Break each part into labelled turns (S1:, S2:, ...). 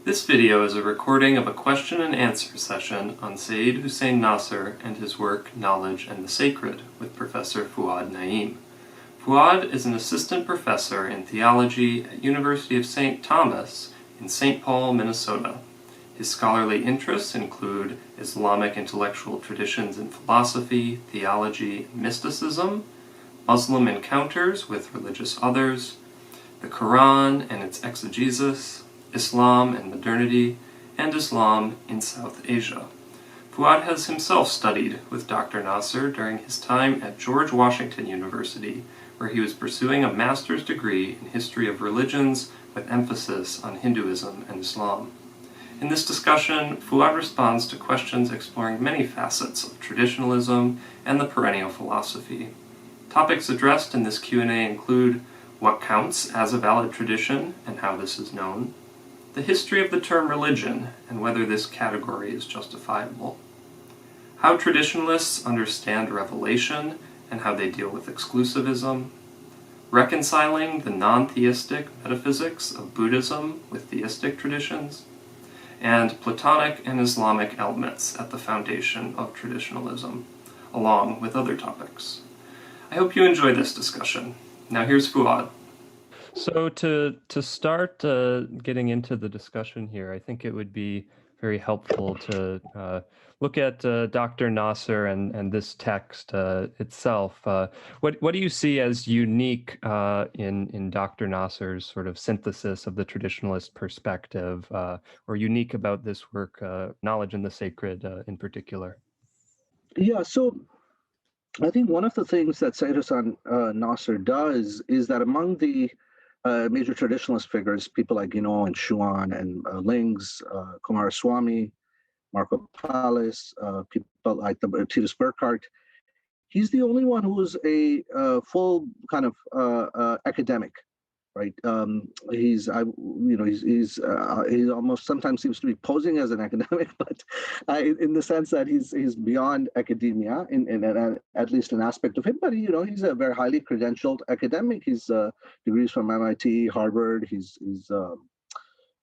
S1: This video is a recording of a question and answer session on Seyyed Hossein Nasr and his work Knowledge and the Sacred with Professor Fuad Naeem. Fuad is an assistant professor in theology at University of St. Thomas in St. Paul, Minnesota. His scholarly interests include Islamic intellectual traditions in philosophy, theology, and mysticism, Muslim encounters with religious others, the Quran and its exegesis, Islam and modernity, and Islam in South Asia. Fuad has himself studied with Dr. Nasr during his time at George Washington University, where he was pursuing a master's degree in history of religions with emphasis on Hinduism and Islam. In this discussion, Fuad responds to questions exploring many facets of traditionalism and the perennial philosophy. Topics addressed in this Q&A include what counts as a valid tradition and how this is known, the history of the term religion and whether this category is justifiable, how traditionalists understand revelation and how they deal with exclusivism, reconciling the non-theistic metaphysics of Buddhism with theistic traditions, and Platonic and Islamic elements at the foundation of traditionalism, along with other topics. I hope you enjoy this discussion. Now here's Fuad. So to start getting into the discussion here, I think it would be very helpful to look at Dr. Nasr and this text itself. What do you see as unique in Dr. Nasr's sort of synthesis of the traditionalist perspective, or unique about this work, Knowledge and the Sacred in particular?
S2: Yeah, so I think one of the things that Seyyed Hossein Nasr does is that among the major traditionalist figures, people like and Schuon and Lings, Kumaraswamy, Marco Pallis, people like the Titus Burkhardt, he's the only one who's a full kind of academic, right? He's almost sometimes seems to be posing as an academic, but in the sense that he's beyond academia in at least an aspect of him. But he's a very highly credentialed academic. He's degrees from MIT, Harvard. He's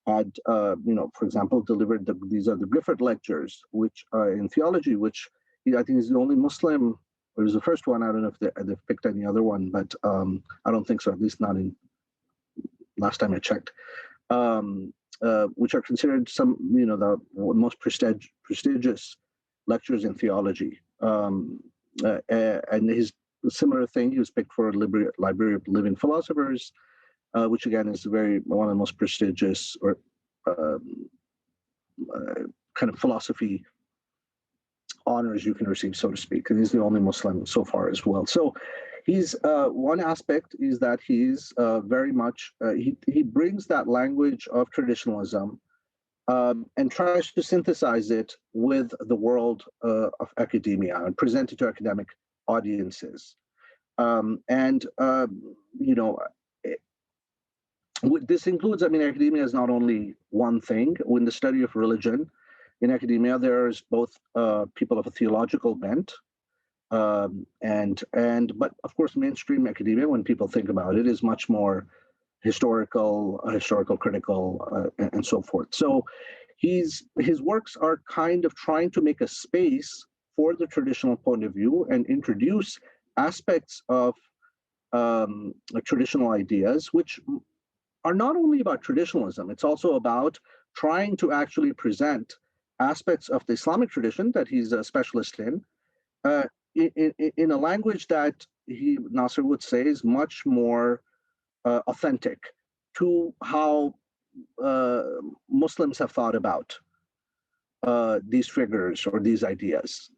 S2: had for example, delivered these are the Griffith lectures, which in theology, which I think is the only Muslim. It was the first one. I don't know if they've picked any other one, but I don't think so. At least not in. Last time I checked, which are considered some, the most prestigious lectures in theology. And his similar thing, he was picked for Library of Living Philosophers, which again is one of the most prestigious or kind of philosophy honors you can receive, so to speak. And he's the only Muslim so far as well. So he's one aspect is that he's very much he brings that language of traditionalism and tries to synthesize it with the world of academia and present it to academic audiences. This includes, academia is not only one thing. In the study of religion in academia, there's both people of a theological bent, but of course, mainstream academia, when people think about it, is much more historical, critical, and so forth. So his works are kind of trying to make a space for the traditional point of view and introduce aspects of traditional ideas, which are not only about traditionalism, it's also about trying to actually present aspects of the Islamic tradition that he's a specialist in a language that Nasr would say is much more authentic to how Muslims have thought about these figures or these ideas,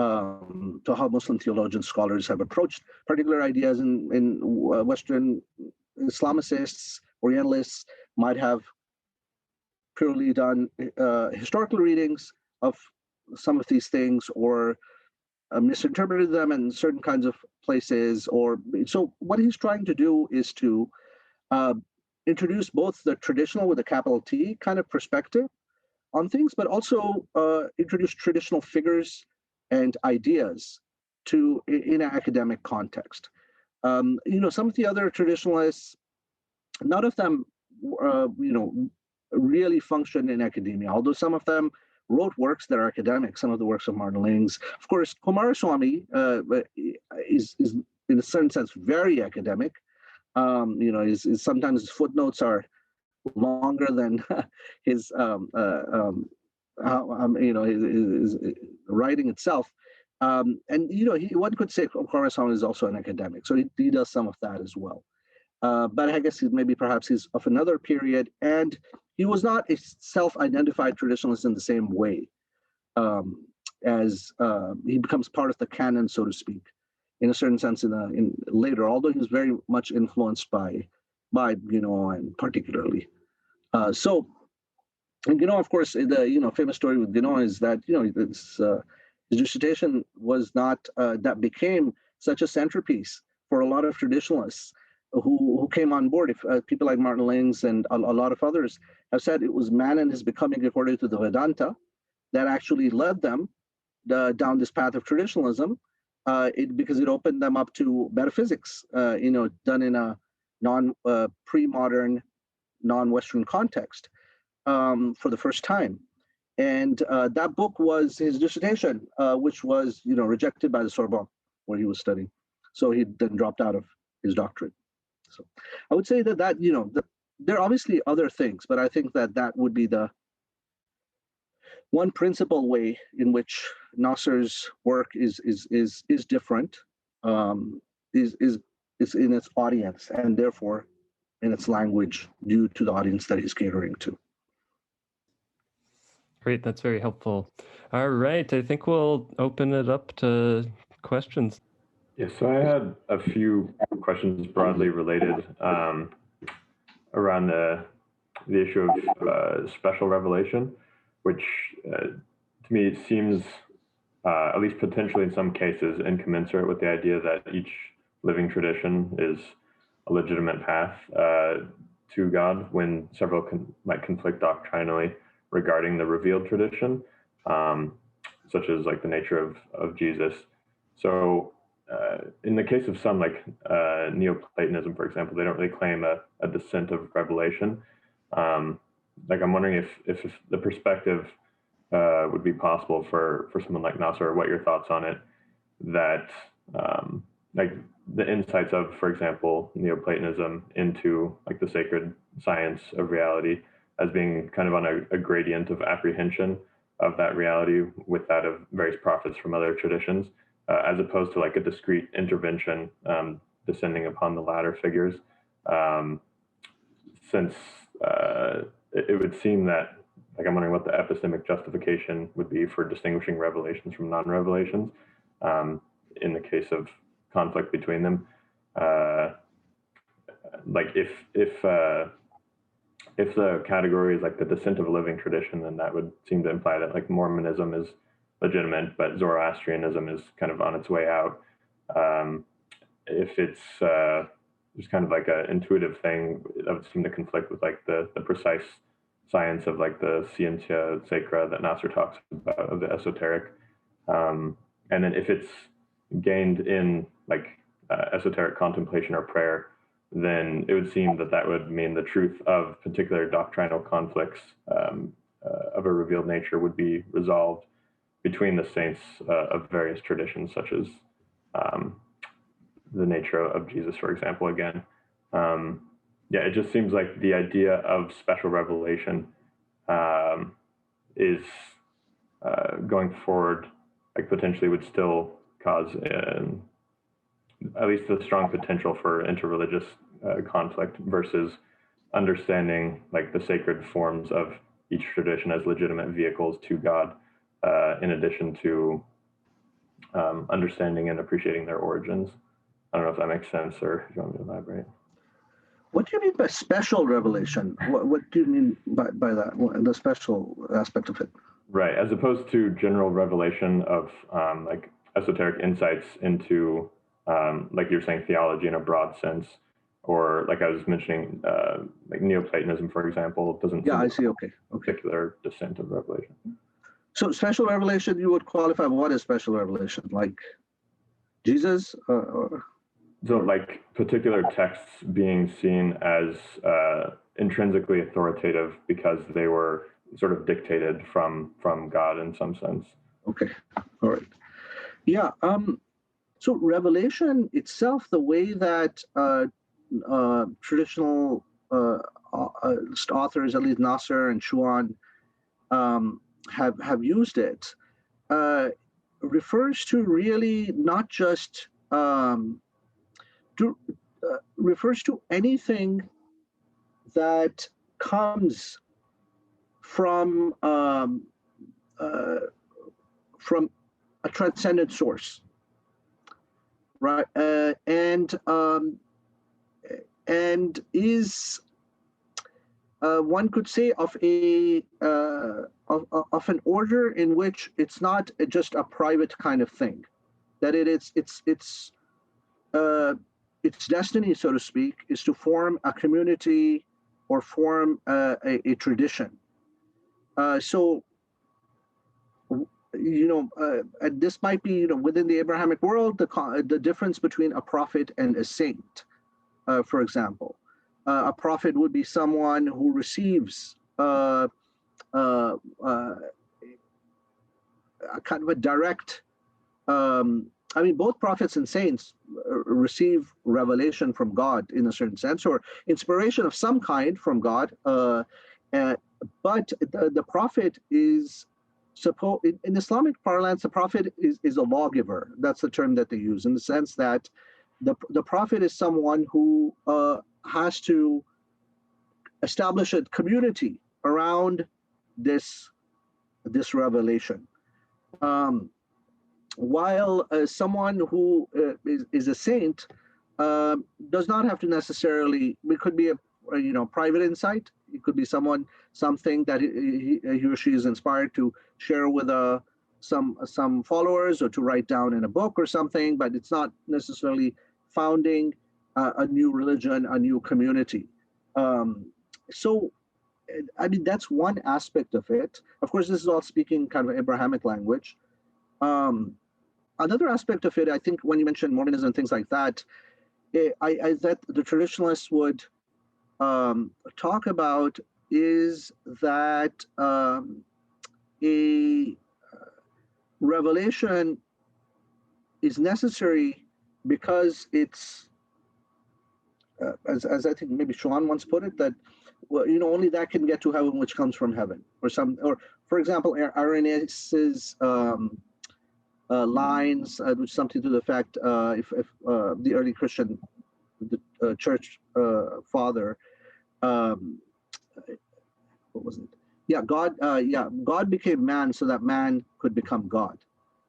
S2: to how Muslim theologians, scholars have approached particular ideas in Western Islamicists, Orientalists might have purely done historical readings of some of these things or misinterpreted them in certain kinds of places. So what he's trying to do is to introduce both the traditional with a capital T kind of perspective on things, but also introduce traditional figures and ideas in an academic context. Some of the other traditionalists, none of them, really function in academia, although some of them wrote works that are academic, some of the works of Martin Lings. Of course, Kumaraswamy is in a certain sense very academic. Sometimes his footnotes are longer than his his writing itself. One could say Kumaraswamy is also an academic, so he does some of that as well. But I guess perhaps he's of another period, and he was not a self-identified traditionalist in the same way as he becomes part of the canon, so to speak, in a certain sense in later, although he was very much influenced by Guénon particularly. And Guénon, of course, the famous story with Guénon is that his dissertation was not that became such a centerpiece for a lot of traditionalists who came on board. If people like Martin Lings and a lot of others have said it was man and his becoming according to the Vedanta that actually led them down this path of traditionalism, because it opened them up to metaphysics, done in a pre-modern, non-Western context for the first time. And that book was his dissertation, which was rejected by the Sorbonne, where he was studying. So he then dropped out of his doctorate. So I would say that there are obviously other things, but I think that would be the one principal way in which Nasr's work is different, is in its audience, and therefore in its language, due to the audience that he's catering to.
S1: Great, that's very helpful. All right, I think we'll open it up to questions.
S3: Yes, so I had a few questions broadly related around the issue of special revelation, which to me seems, at least potentially in some cases, incommensurate with the idea that each living tradition is a legitimate path to God, when several might conflict doctrinally regarding the revealed tradition, such as like the nature of Jesus. So in the case of some, like Neoplatonism, for example, they don't really claim a descent of revelation. Like I'm wondering if the perspective would be possible for someone like Nasr, or what your thoughts on it, that like the insights of, for example, Neoplatonism into like the sacred science of reality as being kind of on a gradient of apprehension of that reality with that of various prophets from other traditions, as opposed to like a discrete intervention descending upon the latter figures, since it would seem that, like, I'm wondering what the epistemic justification would be for distinguishing revelations from non-revelations in the case of conflict between them. Like if the category is like the descent of a living tradition, then that would seem to imply that like Mormonism is legitimate, but Zoroastrianism is kind of on its way out. If it's just kind of like an intuitive thing, that would seem to conflict with like the precise science of like the scientia sacra that Nasr talks about, of the esoteric. And then if it's gained in like esoteric contemplation or prayer, then it would seem that would mean the truth of particular doctrinal conflicts of a revealed nature would be resolved between the saints of various traditions, such as the nature of Jesus, for example, again. Yeah, it just seems like the idea of special revelation is going forward, like potentially would still cause at least a strong potential for interreligious conflict, versus understanding like the sacred forms of each tradition as legitimate vehicles to God, in addition to understanding and appreciating their origins. I don't know if that makes sense, or if you want me to elaborate.
S2: What do you mean by special revelation? What do you mean by that, the special aspect of it?
S3: Right, as opposed to general revelation of like esoteric insights into, like you're saying, theology in a broad sense, or like I was mentioning, like Neoplatonism, for example, doesn't.
S2: Yeah, I see. Okay.
S3: Particular descent of revelation.
S2: So special revelation, you would qualify what is special revelation? Like Jesus? Or...
S3: So, like particular texts being seen as intrinsically authoritative because they were sort of dictated from God in some sense.
S2: Okay, all right. Yeah. So revelation itself, the way that traditional authors, at least Nasr and Schuon, have used it, refers to really not just refers to anything that comes from from a transcendent source, right? And is one could say of of an order in which it's not just a private kind of thing, that its destiny, so to speak, is to form a community or form a tradition. So and this might be within the Abrahamic world, the difference between a prophet and a saint, for example. A prophet would be someone who receives a kind of a direct. I mean, both prophets and saints receive revelation from God in a certain sense, or inspiration of some kind from God. But the prophet is supposed, in Islamic parlance, the prophet is a lawgiver. That's the term that they use, in the sense that the prophet is someone who has to establish a community around this revelation. While someone who is a saint does not have to necessarily, it could be a private insight. It could be something that he or she is inspired to share with some followers, or to write down in a book or something, but it's not necessarily founding a new religion, a new community. So I mean, that's one aspect of it. Of course, this is all speaking kind of Abrahamic language. Another aspect of it, I think, when you mentioned modernism and things like that, that the traditionalists would talk about is that a revelation is necessary because it's, as I think maybe Sean once put it, that only that can get to heaven which comes from heaven, or for example, Irenaeus's lines, which something to the effect, if the early Christian church father, what was it? Yeah, God became man so that man could become God.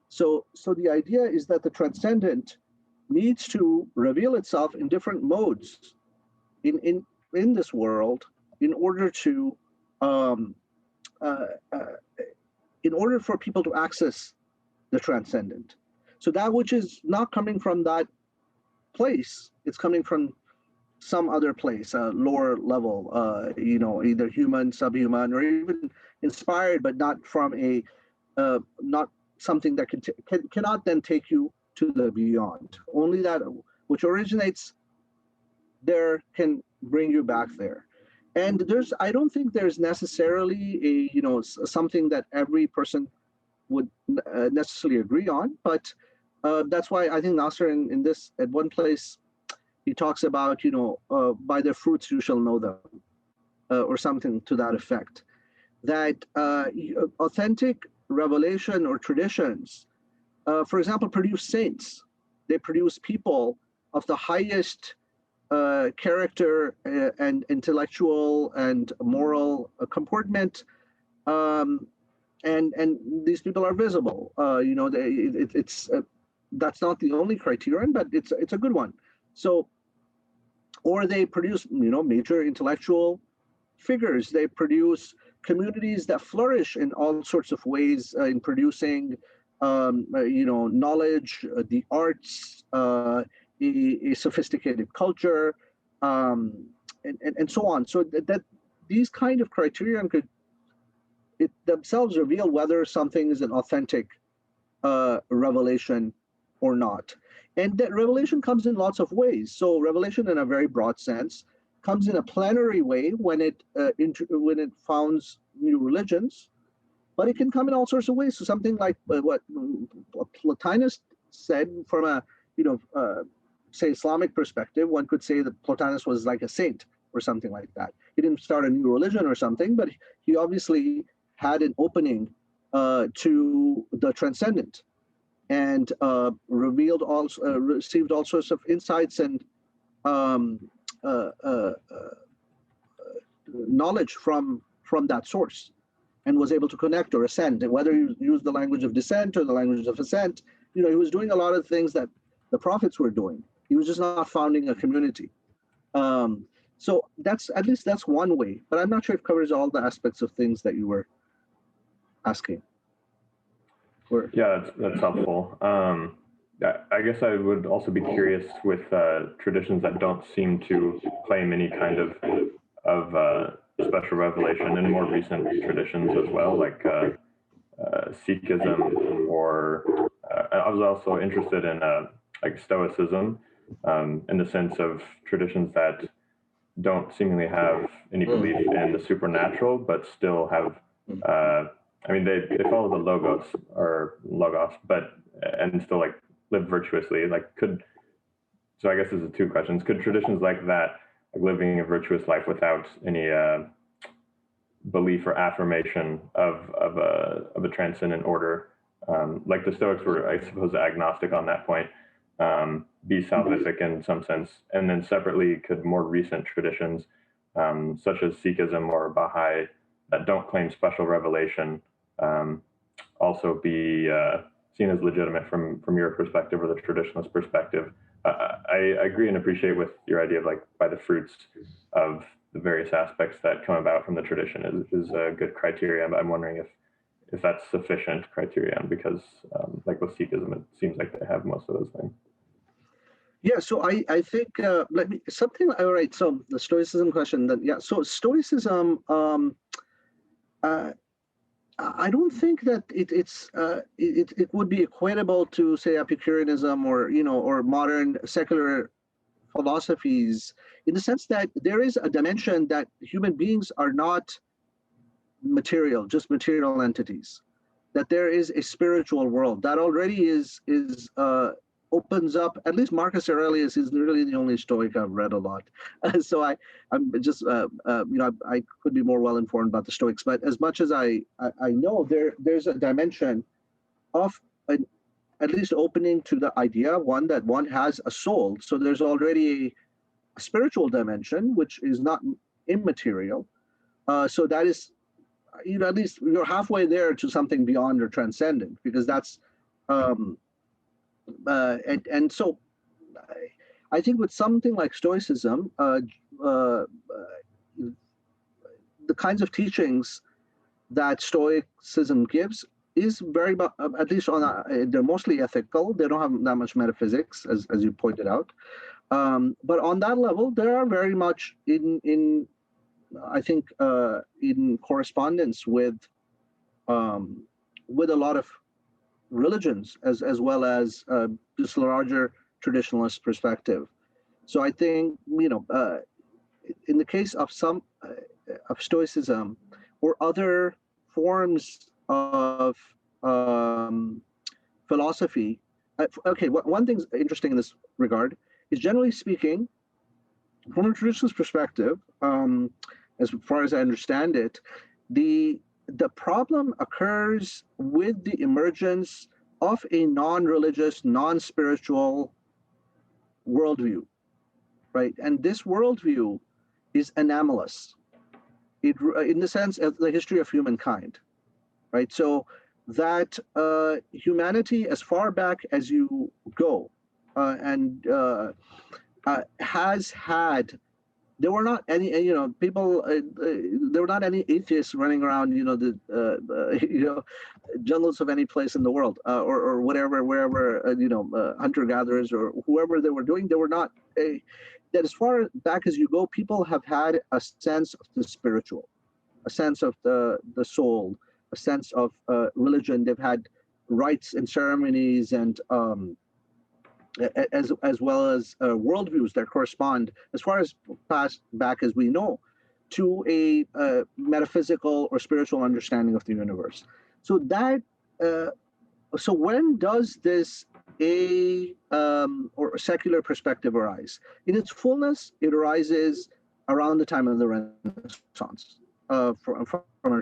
S2: So the idea is that the transcendent needs to reveal itself in different modes in this world in order to in order for people to access the transcendent. So that which is not coming from that place, it's coming from some other place, lower level, either human, subhuman, or even inspired, but not from not something that cannot then take you to the beyond. Only that which originates there can bring you back there. And I don't think there's necessarily something that every person would necessarily agree on, but that's why I think Nasr in this, at one place, he talks about, by their fruits you shall know them, or something to that effect. That authentic revelation or traditions, for example, produce saints. They produce people of the highest character and intellectual and moral comportment, and these people are visible. It's that's not the only criterion, but it's a good one. So, or they produce major intellectual figures. They produce communities that flourish in all sorts of ways in producing knowledge, the arts, a sophisticated culture, and so on. So that these kind of criterion could themselves reveal whether something is an authentic revelation or not. And that revelation comes in lots of ways. So revelation, in a very broad sense, comes in a plenary way when it founds new religions, but it can come in all sorts of ways. So something like what Plotinus said from a say Islamic perspective, one could say that Plotinus was like a saint or something like that. He didn't start a new religion or something, but he obviously had an opening to the transcendent, and received all sorts of insights and um, uh, uh, knowledge from that source, and was able to connect or ascend. And whether you use the language of descent or the language of ascent, he was doing a lot of things that the prophets were doing. He was just not founding a community. So that's one way, but I'm not sure it covers all the aspects of things that you were asking.
S3: Yeah, that's helpful. I guess I would also be curious with traditions that don't seem to claim any kind of special revelation, and more recent traditions as well, like Sikhism, or I was also interested in like Stoicism, in the sense of traditions that don't seemingly have any belief in the supernatural, but still have. I mean, they follow the logos, but and still like live virtuously. So I guess this is two questions. Could traditions like that, like living a virtuous life without any belief or affirmation of a transcendent order, like the Stoics were, I suppose, agnostic on that point, be salvific in some sense? And then separately, could more recent traditions, such as Sikhism or Baha'i, that don't claim special revelation, also be seen as legitimate from your perspective or the traditionalist perspective? I agree and appreciate with your idea of like by the fruits of the various aspects that come about from the tradition is a good criterion. I'm wondering if that's sufficient criterion, because like with Sikhism, it seems like they have most of those things.
S2: Yeah, so I think all right. So the Stoicism question, then, yeah. So Stoicism, I don't think that it would be equatable to, say, Epicureanism or modern secular philosophies, in the sense that there is a dimension that human beings are not just material entities, that there is a spiritual world that already opens up. At least Marcus Aurelius is really the only Stoic I've read a lot, so I'm just I could be more well informed about the Stoics, but as much as I know, there's a dimension of at least opening to the idea, one, that one has a soul. So there's already a spiritual dimension which is not immaterial. So that is, at least you're halfway there to something beyond or transcendent, because that's and so I think with something like Stoicism, the kinds of teachings that Stoicism gives is very, at least they're mostly ethical. They don't have that much metaphysics, as you pointed out. But on that level, they are very much in I think in correspondence with a lot of religions, as well as this larger traditionalist perspective. So I think in the case of some of Stoicism or other forms of philosophy. Okay, one thing's interesting in this regard is, generally speaking, from a traditionalist perspective, as far as I understand it, the problem occurs with the emergence of a non-religious, non-spiritual worldview, right? And this worldview is anomalous, in the sense of the history of humankind, right? So that humanity, as far back as you go, has had. There were not any, people. There were not any atheists running around, the jungles of any place in the world, or whatever, wherever, hunter gatherers or whoever they were doing. They were not that as far back as you go, people have had a sense of the spiritual, a sense of the soul, a sense of religion. They've had rites and ceremonies and as well as worldviews that correspond, as far as past back as we know, to a metaphysical or spiritual understanding of the universe. So that so when does this or secular perspective arise? In its fullness, it arises around the time of the Renaissance, from a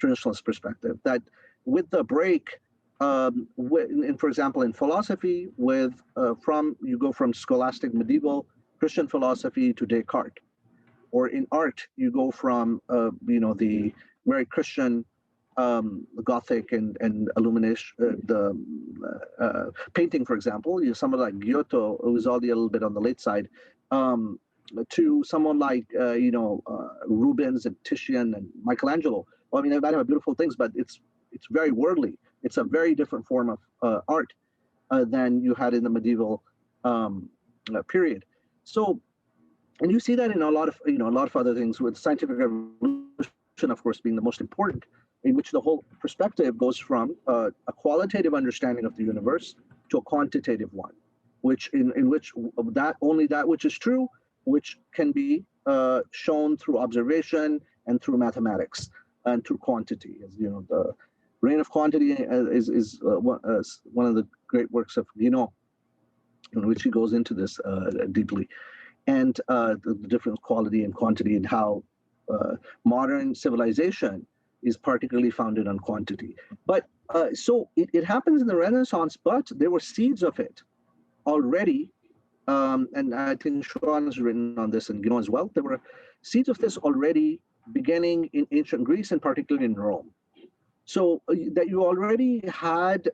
S2: traditionalist perspective. That with the break, for example, in philosophy, you go from scholastic medieval Christian philosophy to Descartes, or in art, you go from the very Christian Gothic and illumination, the painting, for example, someone like Giotto, who was already a little bit on the late side, to someone like Rubens and Titian and Michelangelo. Well, I mean, they might have beautiful things, but it's very worldly. It's a very different form of art than you had in the medieval period. So, and you see that in a lot of other things, with scientific revolution, of course, being the most important, in which the whole perspective goes from a qualitative understanding of the universe to a quantitative one, in which only that which is true, which can be shown through observation and through mathematics and through quantity. As you know, the reign of quantity is one of the great works of Guénon, in which he goes into this deeply, and the difference quality and quantity, and how modern civilization is particularly founded on quantity. But so it happens in the Renaissance, but there were seeds of it already, and I think Sean has written on this, and Guénon as well. There were seeds of this already beginning in ancient Greece, and particularly in Rome. So that you already had,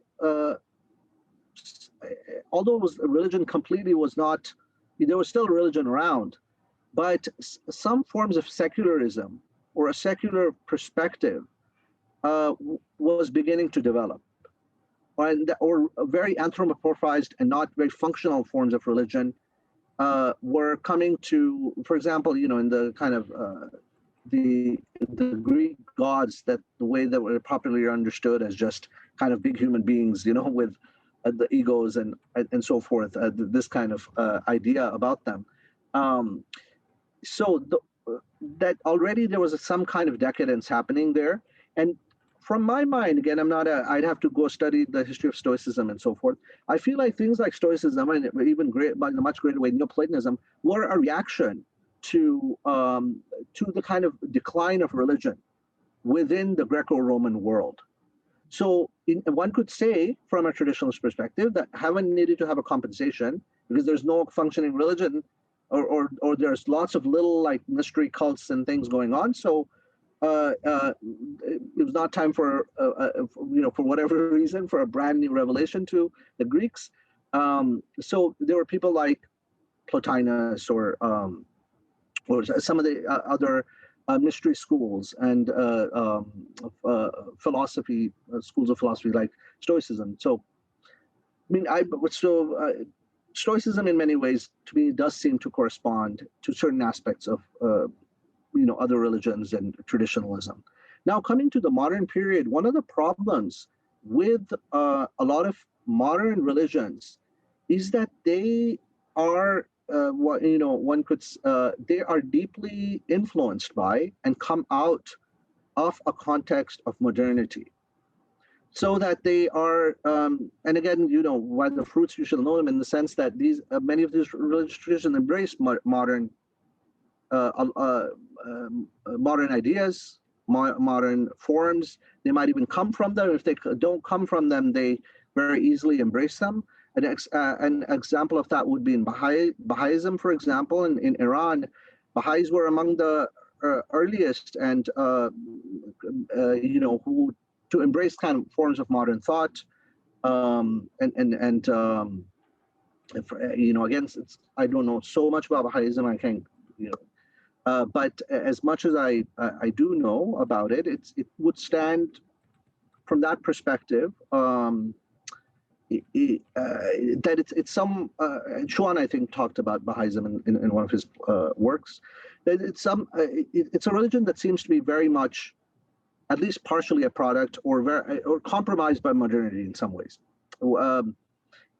S2: although religion completely was not, there was still religion around, but some forms of secularism or a secular perspective was beginning to develop, or very anthropomorphized and not very functional forms of religion were coming to, for example, in the kind of the Greek gods, that the way that were popularly understood as just kind of big human beings, with the egos and so forth, this kind of idea about them. So that already there was some kind of decadence happening there. And from my mind, again, I'd have to go study the history of Stoicism and so forth. I feel like things like Stoicism, and even by a much greater way, Neoplatonism, were a reaction to the kind of decline of religion within the Greco-Roman world. So one could say, from a traditionalist perspective, that heaven needed to have a compensation because there's no functioning religion, or there's lots of little like mystery cults and things going on. So it was not time for for whatever reason, for a brand new revelation to the Greeks. So there were people like Plotinus or some of the other mystery schools and philosophy, schools of philosophy like Stoicism. So, Stoicism in many ways, to me, does seem to correspond to certain aspects of other religions and traditionalism. Now, coming to the modern period, one of the problems with a lot of modern religions is that they are they are deeply influenced by and come out of a context of modernity. So that they are, and again, by the fruits you shall know them, in the sense that many of these religious traditions embrace modern ideas, modern forms. They might even come from them. If they don't come from them, they very easily embrace them. An example of that would be in Baha'ism, for example. In Iran, Baha'is were among the earliest and who to embrace kind of forms of modern thought, again, I don't know so much about Baha'ism. I can't, but as much as I do know about it, it would stand from that perspective. That it's some. Chuan, I think, talked about Baha'ism in one of his works. That it's a religion that seems to be very much, at least partially, a product or compromised by modernity in some ways.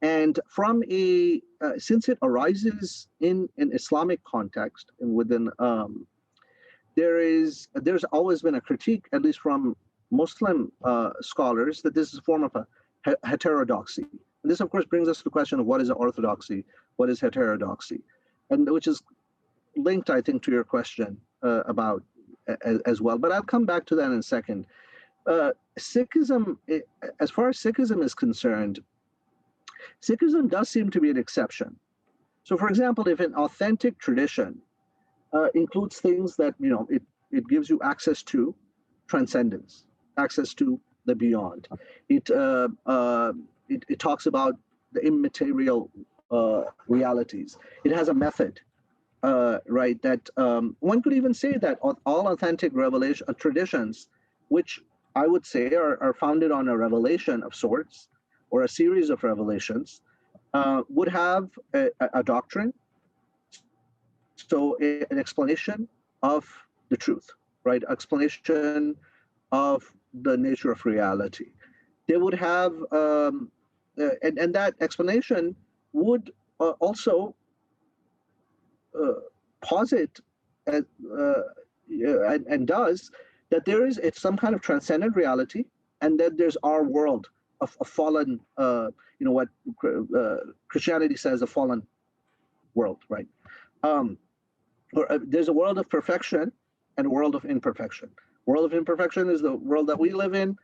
S2: and from a since it arises in an Islamic context and within there's always been a critique, at least from Muslim scholars, that this is a form of a heterodoxy. And this, of course, brings us to the question of what is orthodoxy, what is heterodoxy, and which is linked, I think, to your question about as well. But I'll come back to that in a second. Sikhism, as far as Sikhism is concerned, Sikhism does seem to be an exception. So, for example, if an authentic tradition includes things that, it gives you access to transcendence, access to the beyond. It talks about the immaterial realities. It has a method, right? That one could even say that all authentic revelation traditions, which I would say are founded on a revelation of sorts or a series of revelations, would have a doctrine, so an explanation of the truth, right? Explanation of the nature of reality. They would have, and that explanation would also posit and does that there is some kind of transcendent reality, and that there's our world of a fallen, what Christianity says, a fallen world, right? There's a world of perfection and a world of imperfection. World of imperfection is the world that we live in,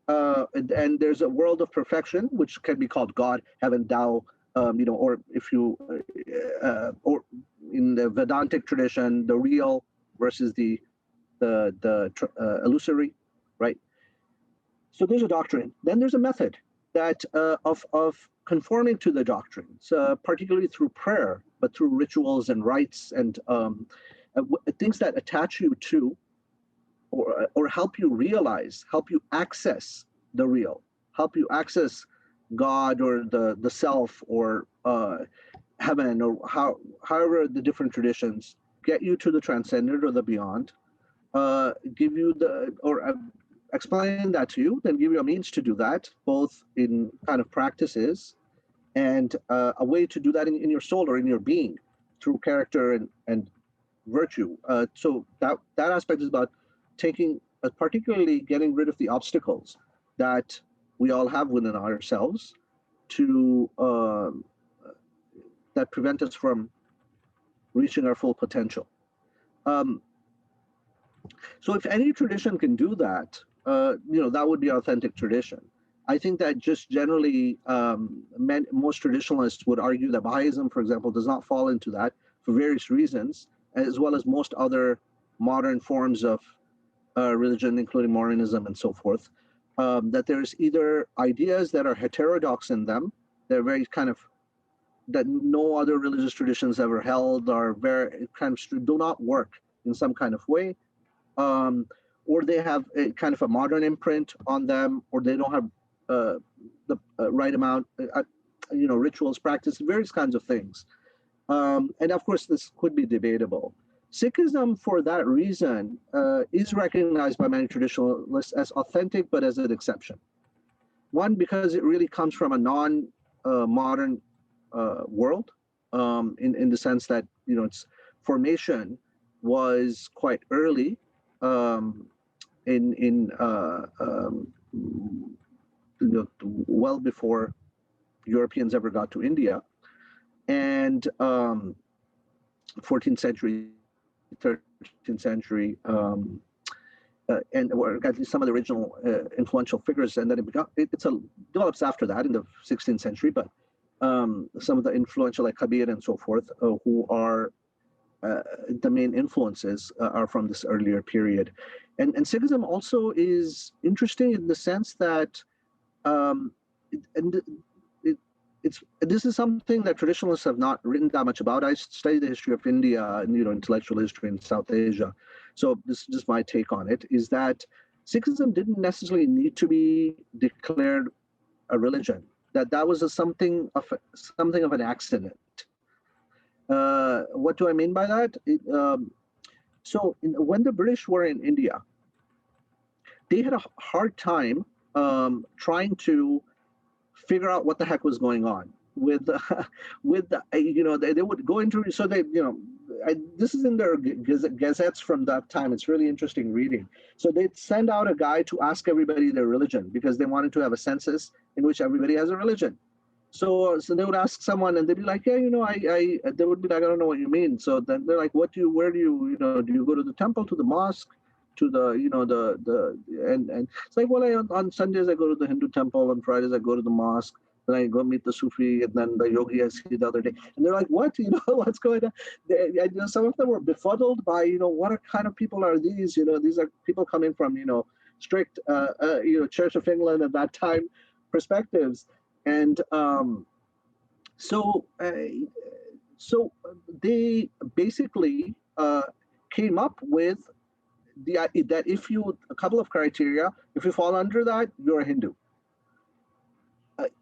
S2: and there's a world of perfection which can be called God, heaven, Tao, or if you, or in the Vedantic tradition, the real versus the illusory, right? So there's a doctrine. Then there's a method that of conforming to the doctrines, particularly through prayer, but through rituals and rites and things that attach you to, or help you realize, help you access the real, help you access God or the self or heaven, or however the different traditions get you to the transcendent or the beyond, give you explain that to you, then give you a means to do that, both in kind of practices and a way to do that in your soul or in your being through character and virtue. So that aspect is about particularly getting rid of the obstacles that we all have within ourselves to that prevent us from reaching our full potential. So if any tradition can do that, that would be authentic tradition. I think that just generally, most traditionalists would argue that Baha'ism, for example, does not fall into that for various reasons, as well as most other modern forms of religion, including Mormonism and so forth, that there's either ideas that are heterodox in them, they're very kind of, that no other religious traditions ever held, are very kind of do not work in some kind of way, or they have a kind of a modern imprint on them, or they don't have the right amount, rituals, practice, various kinds of things. And of course, this could be debatable. Sikhism, for that reason, is recognized by many traditionalists as authentic, but as an exception. One, because it really comes from a non-modern world, in the sense that its formation was quite early, well before Europeans ever got to India, and 14th century, 13th century, and or at least some of the original influential figures, and then it develops after that in the 16th century. But some of the influential, like Kabir and so forth, who are the main influences, are from this earlier period. And Sikhism also is interesting in the sense that this is something that traditionalists have not written that much about. I studied the history of India and intellectual history in South Asia, so this is just my take on it. Is that Sikhism didn't necessarily need to be declared a religion. That was something of an accident. What do I mean by that? When the British were in India, they had a hard time trying to figure out what the heck was going on with they would go into, so they this is in their gazettes from that time. It's really interesting reading. So they'd send out a guy to ask everybody their religion because they wanted to have a census in which everybody has a religion. So they would ask someone and they'd be like, yeah, they would be like, I don't know what you mean. So then they're like, where do you go to the temple, to the mosque, to the, and it's like, well, on Sundays I go to the Hindu temple, on Fridays I go to the mosque, then I go meet the Sufi, and then the yogi I see the other day. And they're like, what, what's going on? Some of them were befuddled by, what kind of people are these? These are people coming from, strict, Church of England at that time perspectives. And so they basically came up with that if you, a couple of criteria, if you fall under that, you're a Hindu.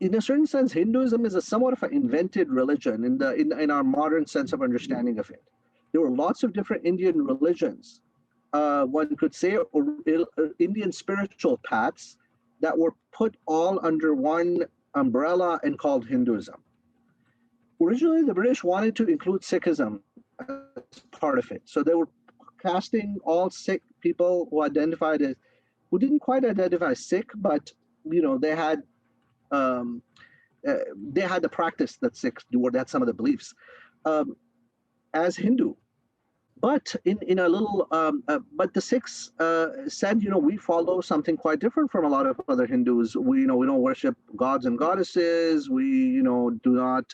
S2: In a certain sense, Hinduism is a somewhat of an invented religion in our modern sense of understanding of it. There were lots of different Indian religions, one could say, or Indian spiritual paths that were put all under one umbrella and called Hinduism. Originally, the British wanted to include Sikhism as part of it. So they were casting all Sikh people who didn't quite identify Sikh, but they had the practice that Sikhs do, or that's some of the beliefs, as Hindu. But in a little, but the Sikhs said, we follow something quite different from a lot of other Hindus. We don't worship gods and goddesses. We do not,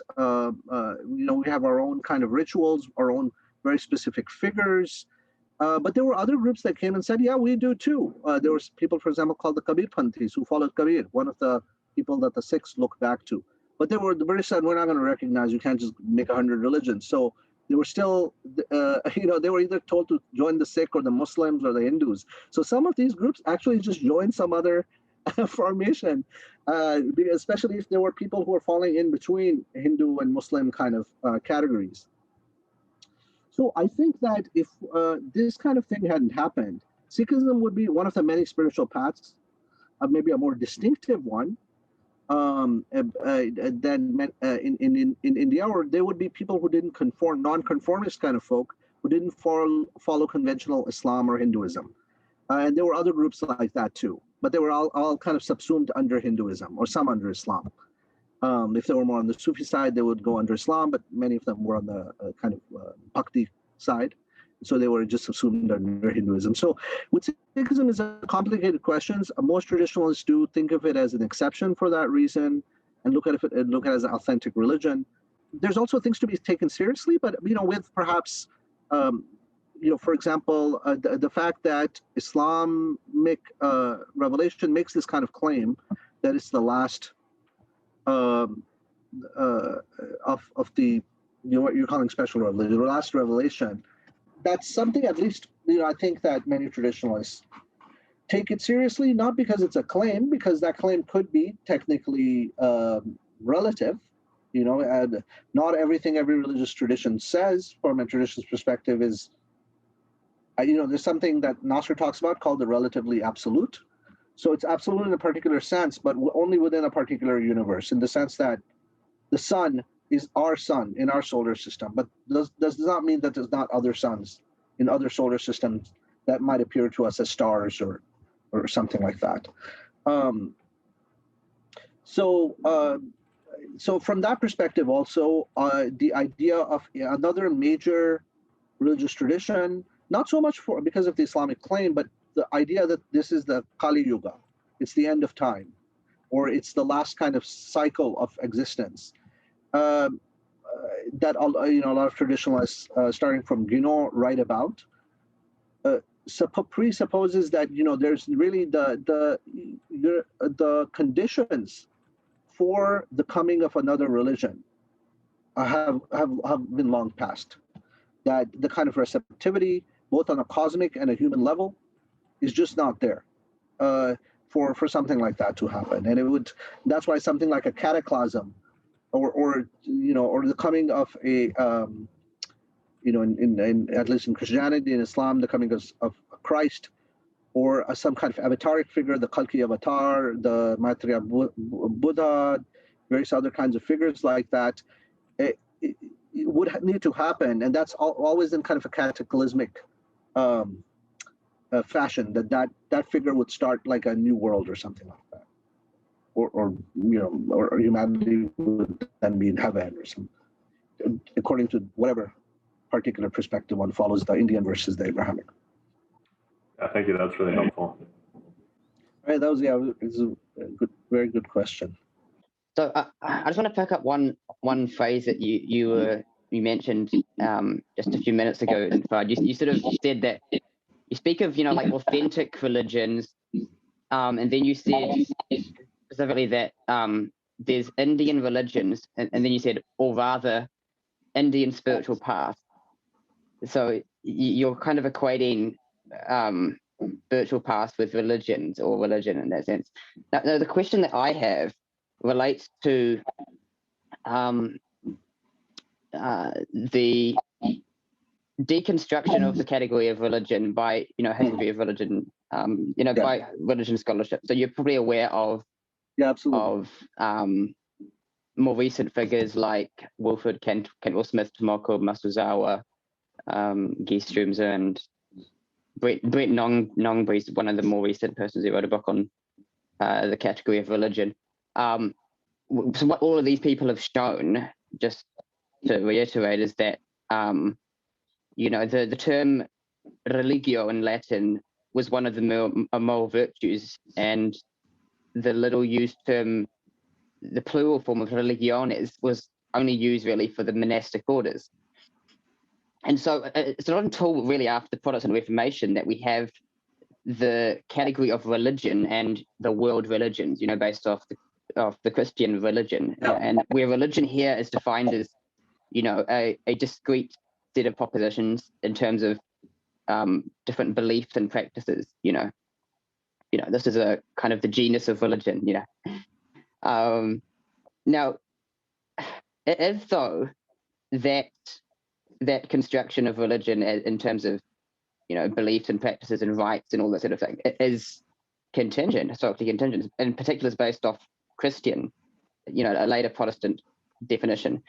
S2: we have our own kind of rituals, our own very specific figures. But there were other groups that came and said, yeah, we do too. There was people, for example, called the Kabirpanthis, who followed Kabir, one of the people that the Sikhs look back to. But the British said, we're not going to recognize, you can't just make 100 religions. So they were still, they were either told to join the Sikh or the Muslims or the Hindus. So some of these groups actually just joined some other formation, especially if there were people who were falling in between Hindu and Muslim kind of categories. So I think that if this kind of thing hadn't happened, Sikhism would be one of the many spiritual paths, maybe a more distinctive one, than in India, or there would be people who didn't conform, non-conformist kind of folk who didn't follow conventional Islam or Hinduism. And there were other groups like that too, but they were all kind of subsumed under Hinduism or some under Islam. If they were more on the Sufi side, they would go under Islam, but many of them were on the kind of Bhakti side. So they were just assumed under Hinduism. So with Sikhism is a complicated question. Most traditionalists do think of it as an exception for that reason and look at it as an authentic religion. There's also things to be taken seriously, but with perhaps for example, the fact that Islamic revelation makes this kind of claim that it's the last of the what you're calling special revelation, the last revelation. That's something, at least, I think that many traditionalists take it seriously, not because it's a claim, because that claim could be technically relative. And not everything every religious tradition says from a traditionalist perspective is, there's something that Nasr talks about called the relatively absolute. So it's absolute in a particular sense, but only within a particular universe, in the sense that the sun is our sun in our solar system, but does not mean that there's not other suns in other solar systems that might appear to us as stars or something like that. So from that perspective, also the idea of another major religious tradition, not so much because of the Islamic claim, but the idea that this is the Kali Yuga, it's the end of time, or it's the last kind of cycle of existence. That a lot of traditionalists, starting from Guénon, write about, presupposes that there's really the conditions for the coming of another religion have been long past. That the kind of receptivity, both on a cosmic and a human level, is just not there for something like that to happen. And that's why something like a cataclysm, or the coming of a in at least in Christianity and Islam, the coming of Christ, or some kind of avataric figure, the Kalki avatar, the Maitreya Buddha, various other kinds of figures like that, it would need to happen, and that's always in kind of a cataclysmic um, fashion. That figure would start like a new world or something like that, or humanity would then be in heaven or something, according to whatever particular perspective one follows, the Indian versus the Abrahamic.
S3: Thank you. That's really helpful.
S2: All right, that was it's a good, very good question.
S4: So I just want to pick up one phrase that you mentioned just a few minutes ago. You sort of said that you speak of like authentic religions, and then you said specifically that there's Indian religions, and then you said, or rather, Indian spiritual path. So you're kind of equating spiritual path with religions or religion in that sense. Now the question that I have relates to the deconstruction of the category of religion by history of religion, by religion scholarship. So you're probably aware of more recent figures like Wilfred Cantwell Smith, Tomoko Masuzawa, Guy Strumser, and Brett Nongbri's one of the more recent persons who wrote a book on the category of religion. So what all of these people have shown, just to reiterate, is that the term religio in Latin was one of the moral virtues, and the little used term, the plural form of religiones, was only used really for the monastic orders. And so it's not until really after the Protestant Reformation that we have the category of religion and the world religions, based off the Christian religion. And where religion here is defined as, a discrete set of propositions in terms of different beliefs and practices. This is a kind of the genus of religion. Now, it is though that construction of religion in terms of beliefs and practices and rites and all that sort of thing, it is contingent, historically contingent, in particular is based off Christian, a later Protestant definition.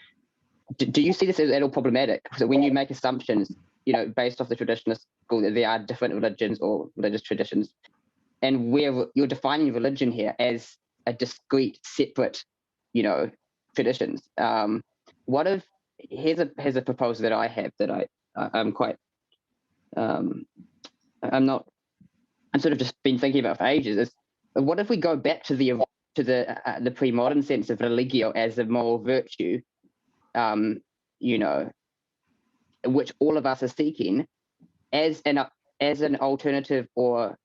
S4: Do you see this as at all problematic? So when you make assumptions, based off the traditionalist school, that there are different religions or religious traditions, and where you're defining religion here as a discrete, separate, traditions. What if here's a proposal that I have that I'm quite I'm sort of just been thinking about for ages, is what if we go back to the pre-modern sense of religio as a moral virtue, which all of us are seeking as an alternative or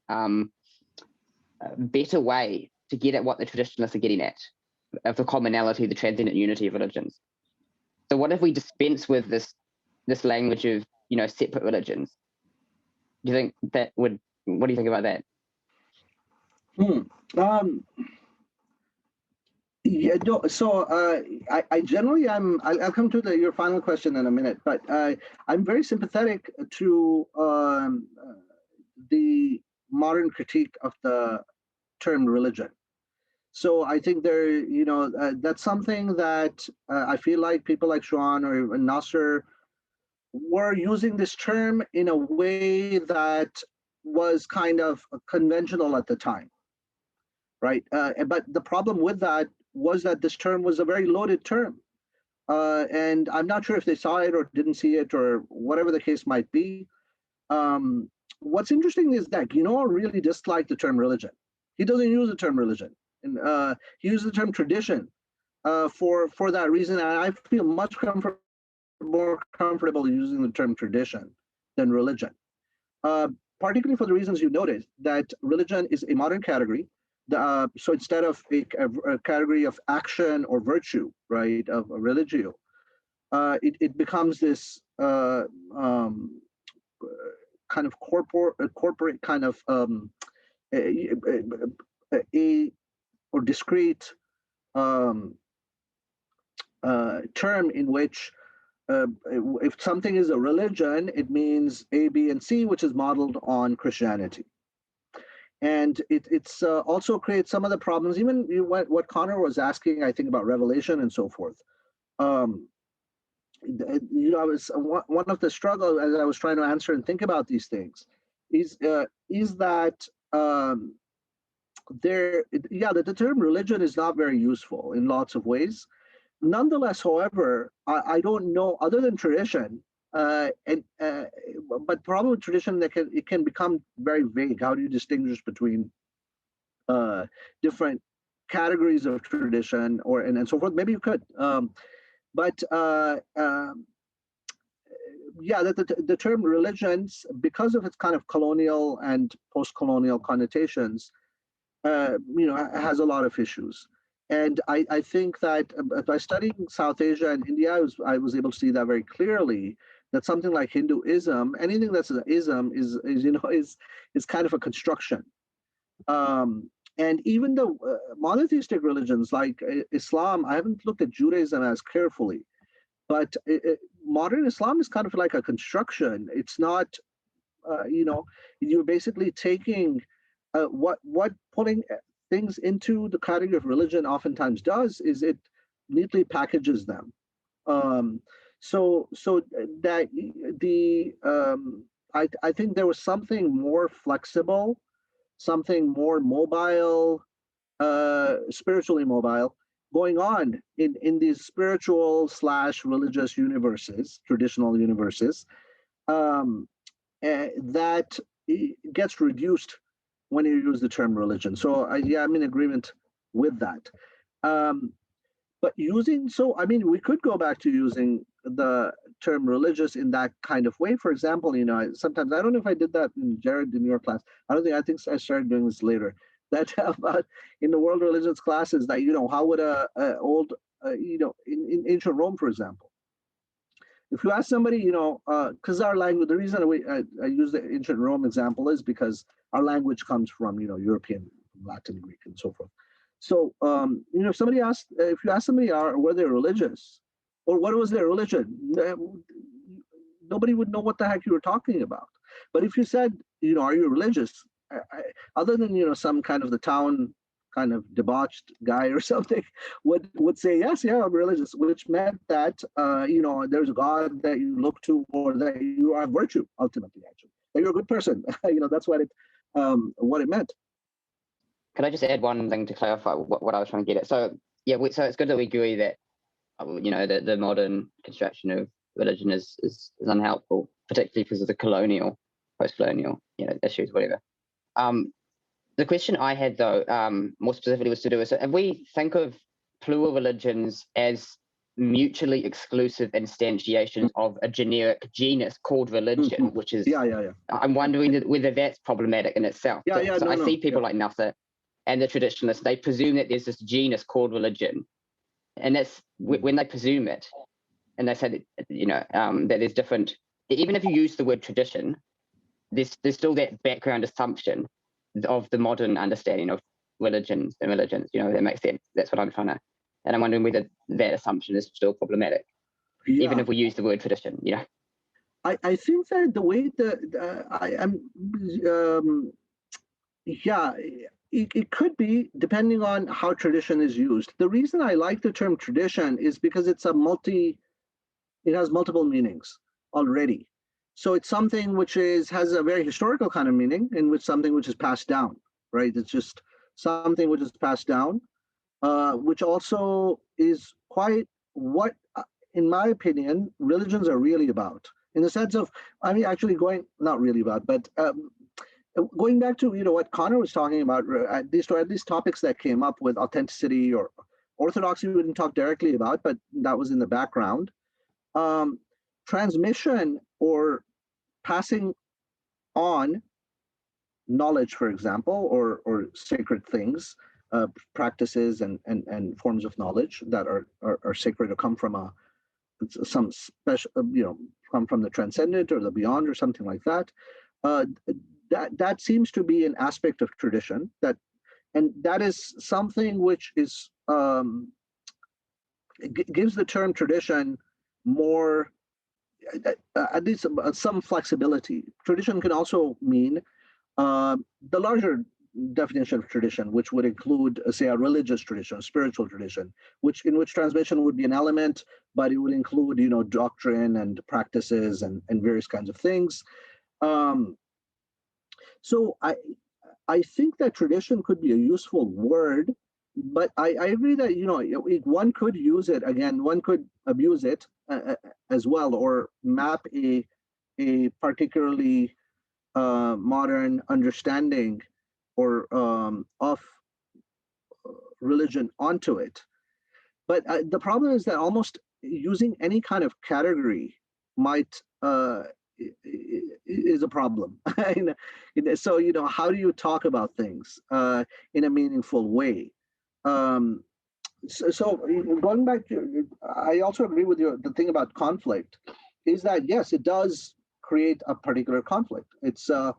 S4: better way to get at what the traditionalists are getting at, of the commonality, the transcendent unity of religions. So what if we dispense with this language of separate religions? Do you think that would? What do you think about that?
S2: Yeah. No, so I generally I'll come to your final question in a minute, but I'm very sympathetic to the modern critique of the term religion. So I think that's something that I feel like people like Schuon or Nasr were using this term in a way that was kind of conventional at the time, right? But the problem with that was that this term was a very loaded term. And I'm not sure if they saw it or didn't see it or whatever the case might be. What's interesting is that Guinaud really disliked the term religion. He doesn't use the term religion. And he uses the term tradition for that reason. And I feel much more comfortable using the term tradition than religion, particularly for the reasons you noted, that religion is a modern category. So instead of a category of action or virtue, right, of religio, it becomes this kind of corporate kind of or discrete term in which if something is a religion, it means A, B, and C, which is modeled on Christianity. And it's also creates some of the problems, even what Connor was asking, I think, about revelation and so forth. I was one of the struggles as I was trying to answer and think about these things is that the term religion is not very useful in lots of ways. Nonetheless, however, I don't know, other than tradition, but the problem with tradition, that it can become very vague. How do you distinguish between different categories of tradition and so forth? Maybe you could. The term religions, because of its kind of colonial and post-colonial connotations, has a lot of issues. And I think that by studying South Asia and India, I was able to see that very clearly, that something like Hinduism, anything that's an ism is kind of a construction. And even the monotheistic religions like Islam, I haven't looked at Judaism as carefully, but modern Islam is kind of like a construction. It's not, you're basically taking what putting things into the category of religion oftentimes does is it neatly packages them. So that I think there was something more flexible, something more mobile, spiritually mobile, going on in these spiritual / religious universes, traditional universes, that gets reduced when you use the term religion. So I'm in agreement with that. But we could go back to using the term religious in that kind of way. For example, sometimes, I don't know if I did that in Jared in your class. I think I started doing this later. That about in the world religions classes, that how would in ancient Rome, for example, if you ask somebody, because our language, the reason I use the ancient Rome example is because our language comes from European, Latin, Greek, and so forth. So if you ask somebody, were they religious, or what was their religion, nobody would know what the heck you were talking about. But if you said, are you religious? Other than some kind of the town kind of debauched guy or something would say yes, I'm religious, which meant that there's a God that you look to, or that you are virtue ultimately, actually, that you're a good person. That's what it meant.
S4: Can I just add one thing to clarify what I was trying to get at? So so it's good that we agree that that the modern construction of religion is unhelpful, particularly because of the colonial, post-colonial issues, whatever. The question I had, though, more specifically, was to do with, so if we think of plural religions as mutually exclusive instantiations of a generic genus called religion, which is, I'm wondering whether that's problematic in itself. I see people like Nasr and the traditionalists, they presume that there's this genus called religion, and that's when they presume it, and they say that, that there's different, even if you use the word tradition, there's still that background assumption of the modern understanding of religions. That makes sense. That's what I'm trying to, and I'm wondering whether that assumption is still problematic, even if we use the word tradition.
S2: I think that the way it could be, depending on how tradition is used. The reason I like the term tradition is because it has multiple meanings already. So it's something which has a very historical kind of meaning, in which something which is passed down, right? It's just something which is passed down, which also is quite what, in my opinion, religions are really about. In the sense of, not really about, but going back to what Connor was talking about, at least topics that came up with authenticity or orthodoxy, we didn't talk directly about, but that was in the background. Transmission or passing on knowledge, for example, or sacred things, practices and forms of knowledge that are sacred, or come from some special, come from the transcendent or the beyond or something like that. That seems to be an aspect of tradition, and that is something which is gives the term tradition more, at least some flexibility. Tradition can also mean the larger definition of tradition, which would include, say, a religious tradition, a spiritual tradition, in which transmission would be an element, but it would include, doctrine and practices and various kinds of things. So I think that tradition could be a useful word, but I agree that one could use it again. One could abuse it as well, or map a particularly modern understanding or of religion onto it. But the problem is that almost using any kind of category might is a problem. So how do you talk about things in a meaningful way? So going back to, I also agree with you. The thing about conflict is that yes, it does create a particular conflict. It's that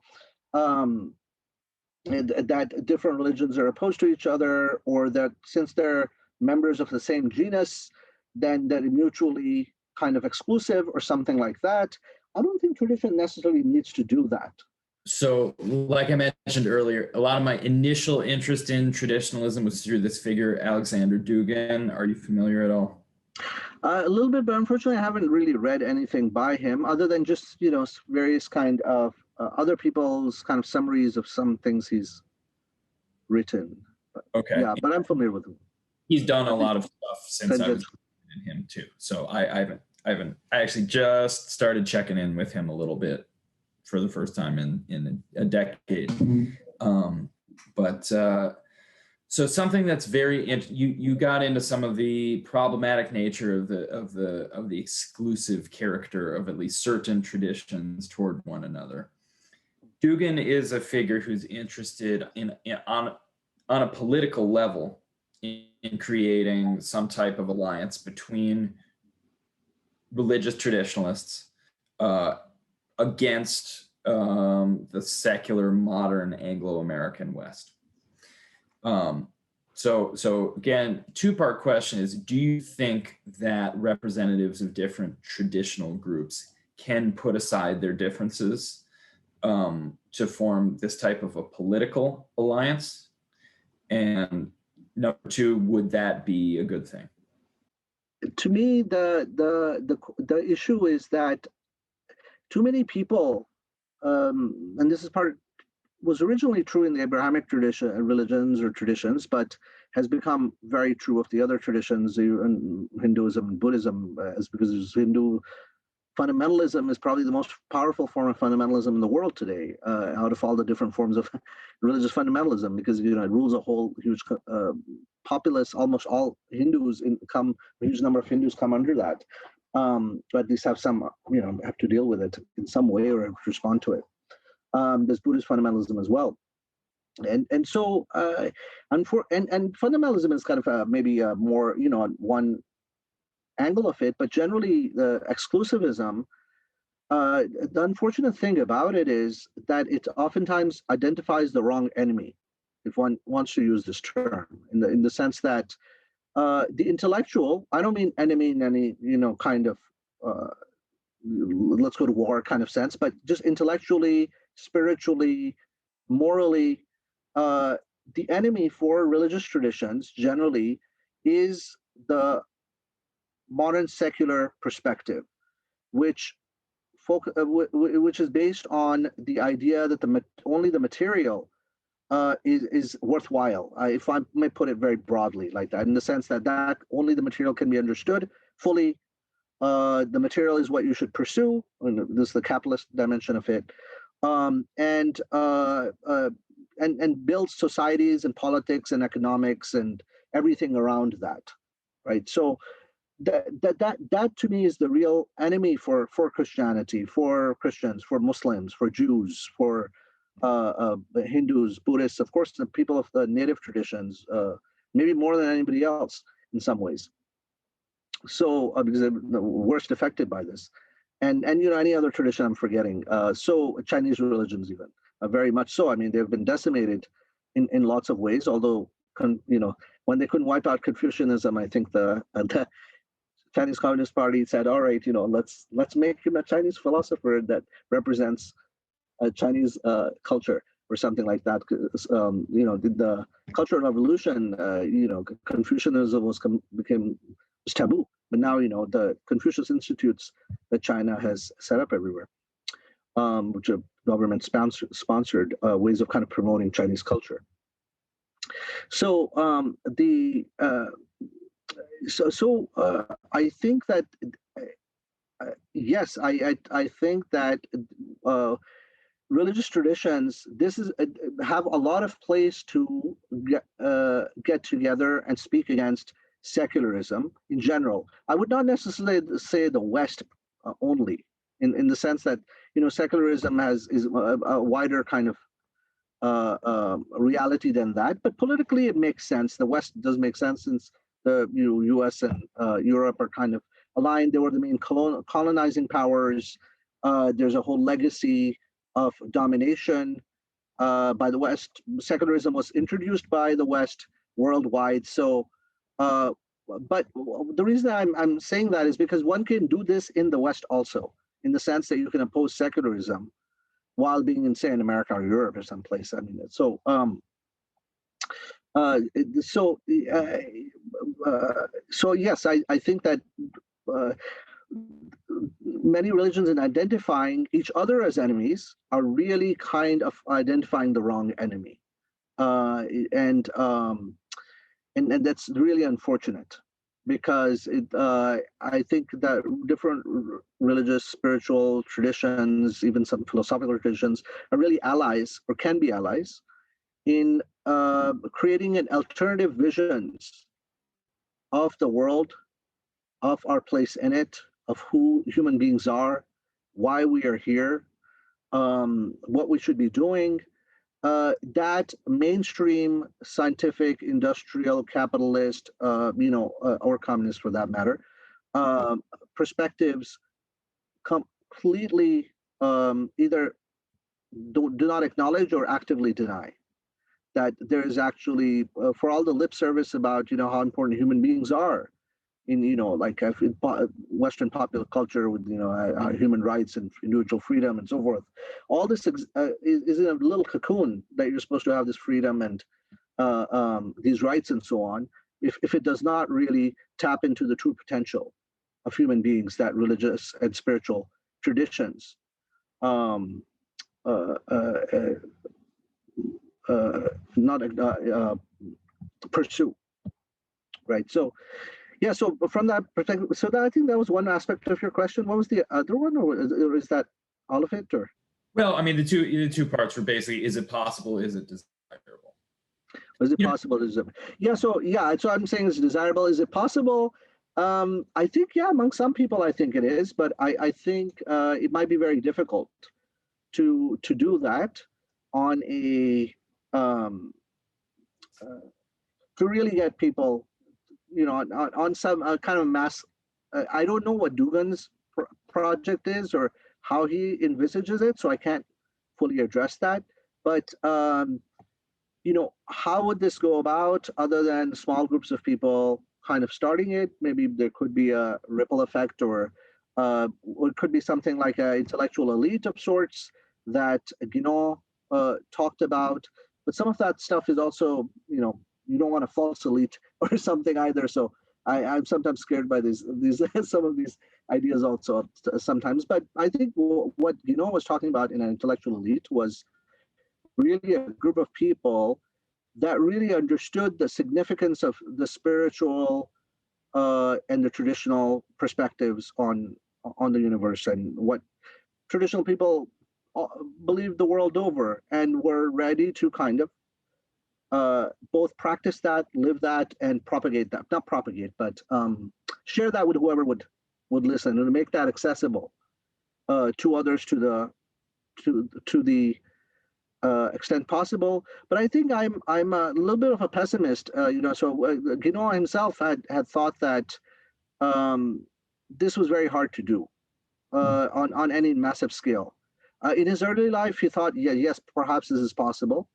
S2: different religions are opposed to each other, or that since they're members of the same genus, then they're mutually kind of exclusive or something like that. I don't think tradition necessarily needs to do that.
S5: So, like I mentioned earlier, a lot of my initial interest in traditionalism was through this figure, Aleksandr Dugin. Are you familiar at all?
S2: A little bit, but unfortunately, I haven't really read anything by him other than just, various kind of other people's kind of summaries of some things he's written.
S5: Okay.
S2: Yeah, but I'm familiar with him.
S5: He's done a lot of stuff since I was in him too. So I actually just started checking in with him a little bit for the first time in a decade. So something that's you got into some of the problematic nature of the exclusive character of at least certain traditions toward one another. Dugin is a figure who's interested on a political level in creating some type of alliance between religious traditionalists against the secular modern Anglo-American West. So again, two-part question is, do you think that representatives of different traditional groups can put aside their differences to form this type of a political alliance? And number two, would that be a good thing?
S2: To me, the issue is that too many people, and this is was originally true in the Abrahamic tradition, religions or traditions, but has become very true of the other traditions, in Hinduism and Buddhism, because Hindu fundamentalism is probably the most powerful form of fundamentalism in the world today, out of all the different forms of religious fundamentalism, because it rules a whole huge populace. Almost all Hindus a huge number of Hindus come under that, but at least have some, have to deal with it in some way or respond to it. There's Buddhist fundamentalism as well, and so and fundamentalism is kind of maybe a more one angle of it, but generally the exclusivism. The unfortunate thing about it is that it oftentimes identifies the wrong enemy, if one wants to use this term, in the sense that the intellectual. I don't mean enemy in any kind of let's go to war kind of sense, but just intellectually, spiritually, morally, the enemy for religious traditions generally is the modern secular perspective, which is based on the idea that only the material is worthwhile. If I may put it very broadly like that, in the sense that only the material can be understood fully. The material is what you should pursue, and this is the capitalist dimension of it, and builds societies and politics and economics and everything around that, right? So that to me is the real enemy for Christianity, for Christians, for Muslims, for Jews, for Hindus, Buddhists, of course, the people of the native traditions, maybe more than anybody else in some ways. So because they're the worst affected by this, and any other tradition I'm forgetting. So Chinese religions even very much so. I mean, they've been decimated in lots of ways. Although when they couldn't wipe out Confucianism, I think the Chinese Communist Party said, all right, let's make him a Chinese philosopher that represents a Chinese culture, or something like that. The Cultural Revolution, Confucianism became taboo. But now, the Confucius Institutes that China has set up everywhere, which are government sponsored ways of kind of promoting Chinese culture. So I think that yes, I think that religious traditions have a lot of place to get together and speak against secularism in general. I would not necessarily say the West only, in the sense that secularism is a wider kind of reality than that. But politically, it makes sense. The West does make sense, since the U.S. and Europe are kind of aligned. They were the main colonizing powers. There's a whole legacy of domination by the West. Secularism was introduced by the West worldwide. So, but the reason I'm saying that is because one can do this in the West also, in the sense that you can oppose secularism while being in, say, in America or Europe or someplace. I mean, so yes, I think that many religions, in identifying each other as enemies, are really kind of identifying the wrong enemy, and that's really unfortunate, because I think that different religious, spiritual traditions, even some philosophical traditions, are really allies, or can be allies, in creating an alternative visions of the world, of our place in it, of who human beings are, why we are here, what we should be doing. That mainstream scientific, industrial, capitalist, or communist for that matter, perspectives completely either do not acknowledge or actively deny that there is actually, for all the lip service about how important human beings are in like in Western popular culture with human rights and individual freedom and so forth. All this is in a little cocoon that you're supposed to have this freedom and these rights and so on. If it does not really tap into the true potential of human beings that religious and spiritual traditions not pursue, right? So. Yeah, so from that perspective, so that, I think that was one aspect of your question. What was the other one, or is that all of it? Or
S5: well, I mean, the two parts were basically: is it possible? Is it desirable?
S2: Is it possible? Is it? Yeah. So I'm saying, is it desirable? Is it possible? I think among some people, I think it is, but I think it might be very difficult to do that on a to really get people. On some kind of mass, I don't know what Dugin's project is or how he envisages it, so I can't fully address that. But how would this go about other than small groups of people kind of starting it? Maybe there could be a ripple effect, or it could be something like an intellectual elite of sorts that talked about. But some of that stuff is also, you don't want a false elite or something either. So I'm sometimes scared by these some of these ideas also sometimes. But I think what was talking about in an intellectual elite was really a group of people that really understood the significance of the spiritual and the traditional perspectives on the universe, and what traditional people believed the world over, and were ready to kind of both practice that, live that, and propagate that. Not propagate, but share that with whoever would listen, and make that accessible to others to the extent possible. But I think I'm a little bit of a pessimist. So Guénon himself had thought that this was very hard to do on any massive scale. In his early life, he thought, yes, perhaps this is possible,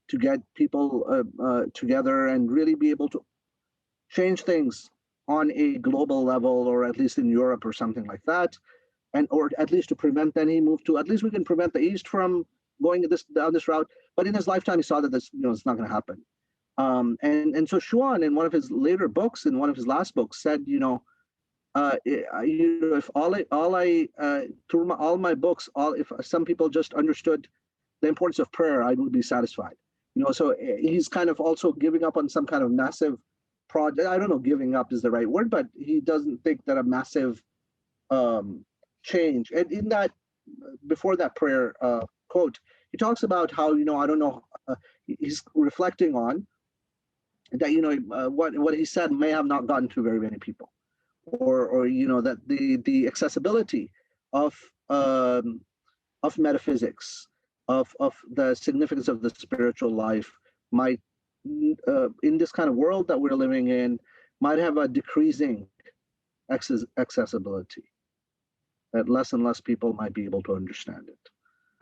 S2: to get people together and really be able to change things on a global level, or at least in Europe or something like that, or at least to prevent. Then he moved to, at least we can prevent the East from going down this route. But in his lifetime, he saw that this, it's not going to happen. And so Schuon, in one of his later books, in one of his last books, said, if through all my books, if some people just understood the importance of prayer, I would be satisfied. So he's kind of also giving up on some kind of massive project. I don't know, giving up is the right word, but he doesn't think that a massive change. And in that, before that prayer quote, he talks about how, I don't know, he's reflecting on that, what he said may have not gotten to very many people, or that the accessibility of metaphysics, of the significance of the spiritual life might, in this kind of world that we're living in, might have a decreasing accessibility, that less and less people might be able to understand it.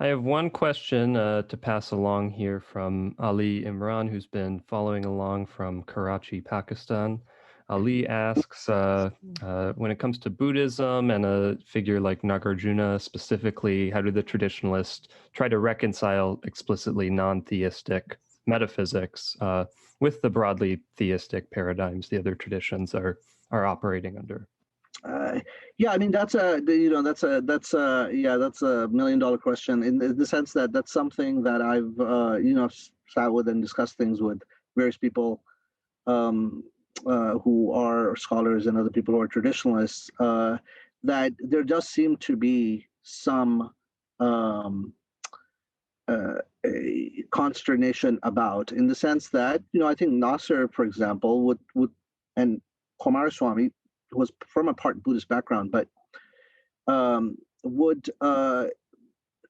S1: I have one question to pass along here from Ali Imran, who's been following along from Karachi, Pakistan. Ali asks, when it comes to Buddhism and a figure like Nagarjuna specifically, how do the traditionalists try to reconcile explicitly non-theistic metaphysics with the broadly theistic paradigms the other traditions are operating under?
S2: Yeah, I mean that's a $1 million question in the sense that that's something that I've sat with and discussed things with various people who are scholars and other people who are traditionalists. That there does seem to be some consternation about, in the sense that I think Nasr, for example, would and Kumaraswamy, who was from a part Buddhist background, but would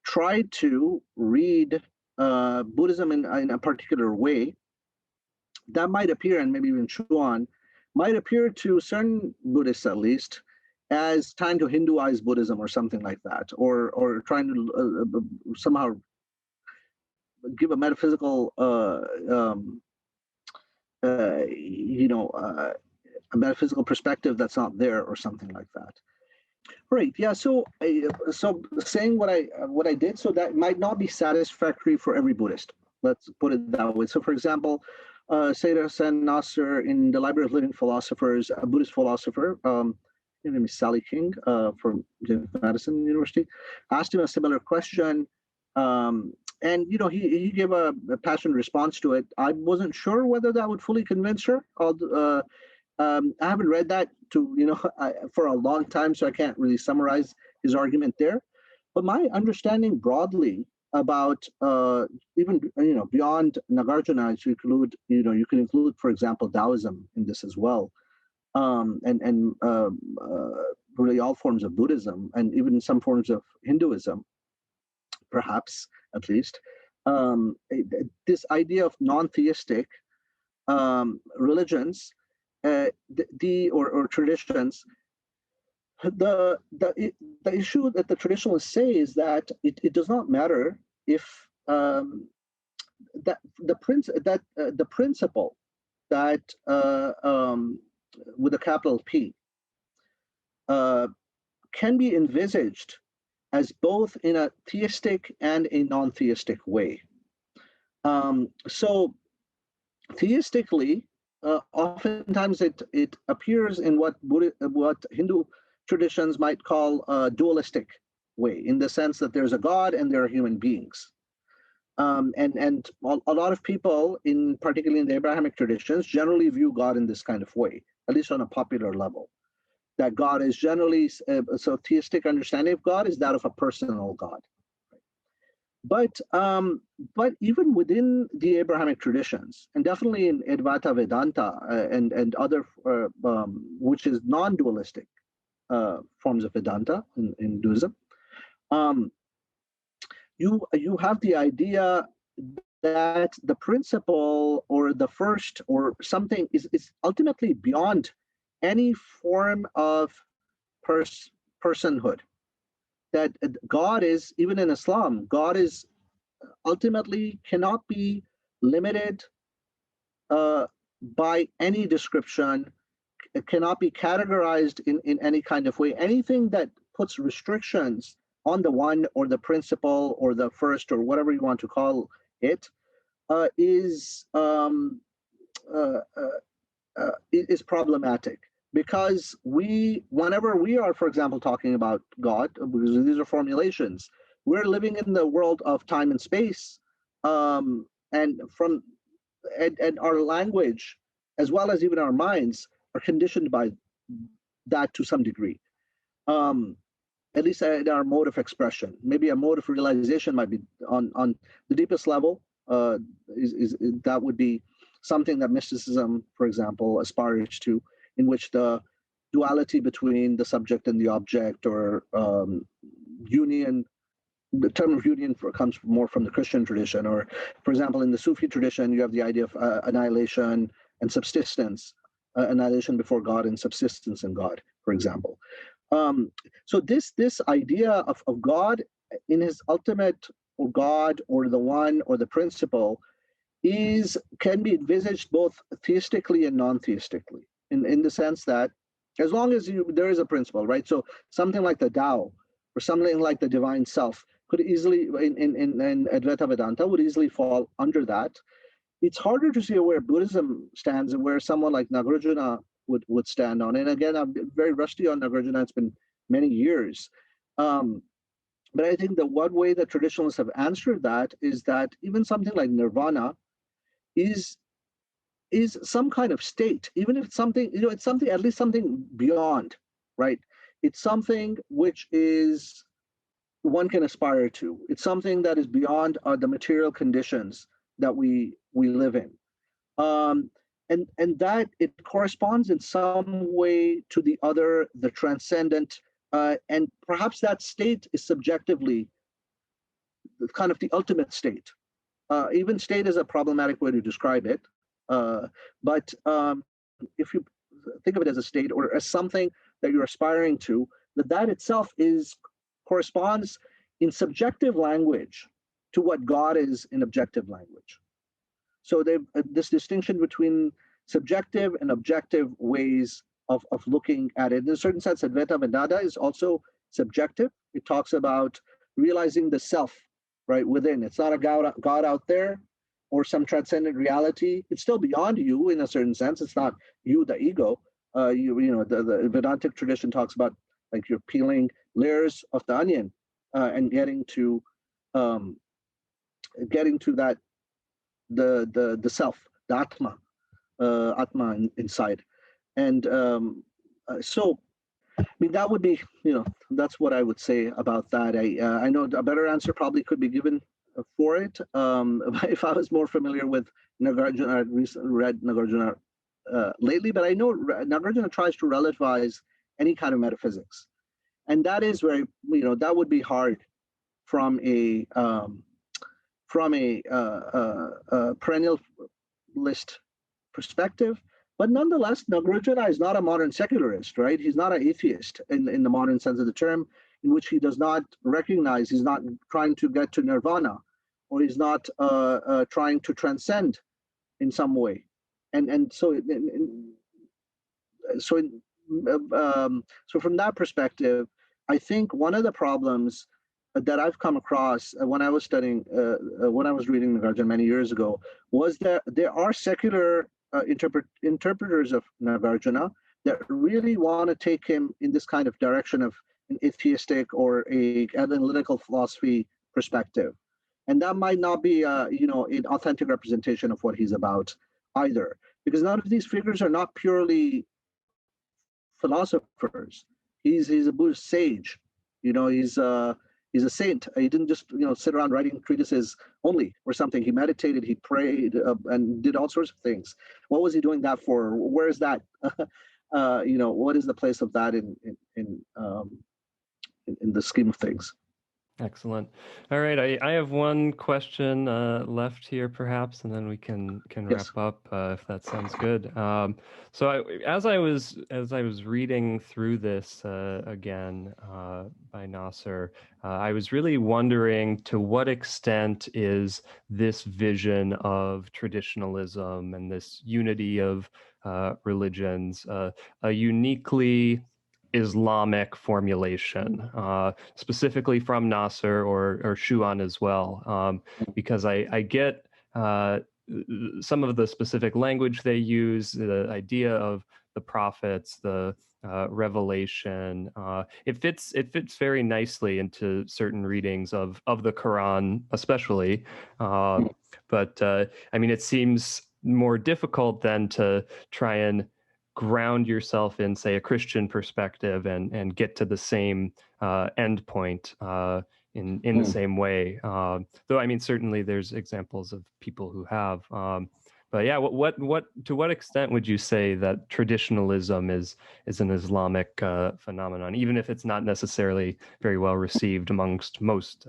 S2: try to read Buddhism in a particular way that might appear, and maybe even Schuon, might appear to certain Buddhists at least, as trying to Hinduize Buddhism or something like that, or trying to somehow give a metaphysical a metaphysical perspective that's not there, or something like that. Right. Yeah. So saying what I did, so that might not be satisfactory for every Buddhist. Let's put it that way. So, for example, Seyyed Hossein Nasr, in the Library of Living Philosophers, a Buddhist philosopher, his name is Sally King from Madison University, asked him a similar question. And he gave a passionate response to it. I wasn't sure whether that would fully convince her. I haven't read that for a long time, so I can't really summarize his argument there. But my understanding broadly about even beyond Nagarjuna, to include you can include, for example, Taoism in this as well, and really all forms of Buddhism, and even some forms of Hinduism, perhaps at least. This idea of non-theistic religions, or traditions. The issue that the traditionalists say is that it does not matter if that the principle that with a capital P can be envisaged as both in a theistic and a non-theistic way. So theistically, oftentimes it appears in what Hindu traditions might call a dualistic way, in the sense that there's a God and there are human beings. And a lot of people, particularly in the Abrahamic traditions, generally view God in this kind of way, at least on a popular level. That God is generally, so theistic understanding of God is that of a personal God. But even within the Abrahamic traditions, and definitely in Advaita Vedanta and other, which is non-dualistic forms of Vedanta in Hinduism, you have the idea that the principle or the first or something is ultimately beyond any form of personhood. That God is, even in Islam, God is ultimately cannot be limited by any description. It cannot be categorized in any kind of way. Anything that puts restrictions on the one or the principle or the first or whatever you want to call it is problematic, because whenever we are, for example, talking about God, because these are formulations, we're living in the world of time and space, and our language, as well as even our minds, are conditioned by that to some degree. At least in our mode of expression. Maybe a mode of realization might be on the deepest level. That would be something that mysticism, for example, aspires to, in which the duality between the subject and the object, or union. The term of union comes more from the Christian tradition, or, for example, in the Sufi tradition, you have the idea of annihilation and subsistence, annihilation before God and subsistence in God, for example. So this idea of God in his ultimate, or God, or the one, or the principle, can be envisaged both theistically and non-theistically, in the sense that as long as there is a principle, right? So something like the Tao, or something like the divine self, could easily, in Advaita Vedanta, would easily fall under that. It's harder to see where Buddhism stands and where someone like Nagarjuna would stand on. And again, I'm very rusty on Nagarjuna. It's been many years. But I think the one way that traditionalists have answered that is that even something like nirvana is some kind of state, even if it's something, it's something, at least something beyond, right? It's something which is one can aspire to. It's something that is beyond the material conditions that we live in. And that it corresponds in some way to the other, the transcendent, and perhaps that state is subjectively kind of the ultimate state. Even state is a problematic way to describe it, but if you think of it as a state or as something that you're aspiring to, that itself corresponds in subjective language to what God is in objective language. So this distinction between subjective and objective ways of looking at it. In a certain sense, Advaita Vedanta is also subjective. It talks about realizing the self, right, within. It's not a God out there or some transcendent reality. It's still beyond you in a certain sense. It's not you, the ego. The Vedantic tradition talks about like you're peeling layers of the onion and getting to that the self, the atma inside. And so I mean, that would be, that's what I would say about that. I know a better answer probably could be given for it. If I was more familiar with Nagarjuna, I'd recently read Nagarjuna lately, but I know Nagarjuna tries to relativize any kind of metaphysics. And that is where, that would be hard from a perennialist perspective. But nonetheless, Nagarjuna is not a modern secularist, right? He's not an atheist in the modern sense of the term, in which he does not recognize, he's not trying to get to nirvana, or he's not trying to transcend in some way. And so from that perspective, I think one of the problems that I've come across when I was studying, when I was reading Nagarjuna many years ago, was that there are secular interpreters of Nagarjuna that really want to take him in this kind of direction of an atheistic or an analytical philosophy perspective. And that might not be, an authentic representation of what he's about either, because none of these figures are not purely philosophers. He's a Buddhist sage, he's a saint. He didn't just sit around writing treatises only or something. He meditated, he prayed, and did all sorts of things. What was he doing that for? Where is that? What is the place of that in the scheme of things?
S1: Excellent. All right, I have one question left here, perhaps, and then we can wrap up if that sounds good. So as I was reading through this again by Nasr, I was really wondering to what extent is this vision of traditionalism and this unity of religions a uniquely Islamic formulation, specifically from Nasr or Shuan as well, because I get some of the specific language they use, the idea of the prophets, the revelation. It fits very nicely into certain readings of the Quran, especially. But I mean, it seems more difficult than to try and ground yourself in, say, a Christian perspective and get to the same end point in the same way. Though I mean, certainly there's examples of people who have. But yeah, what to what extent would you say that traditionalism is an Islamic phenomenon, even if it's not necessarily very well received amongst most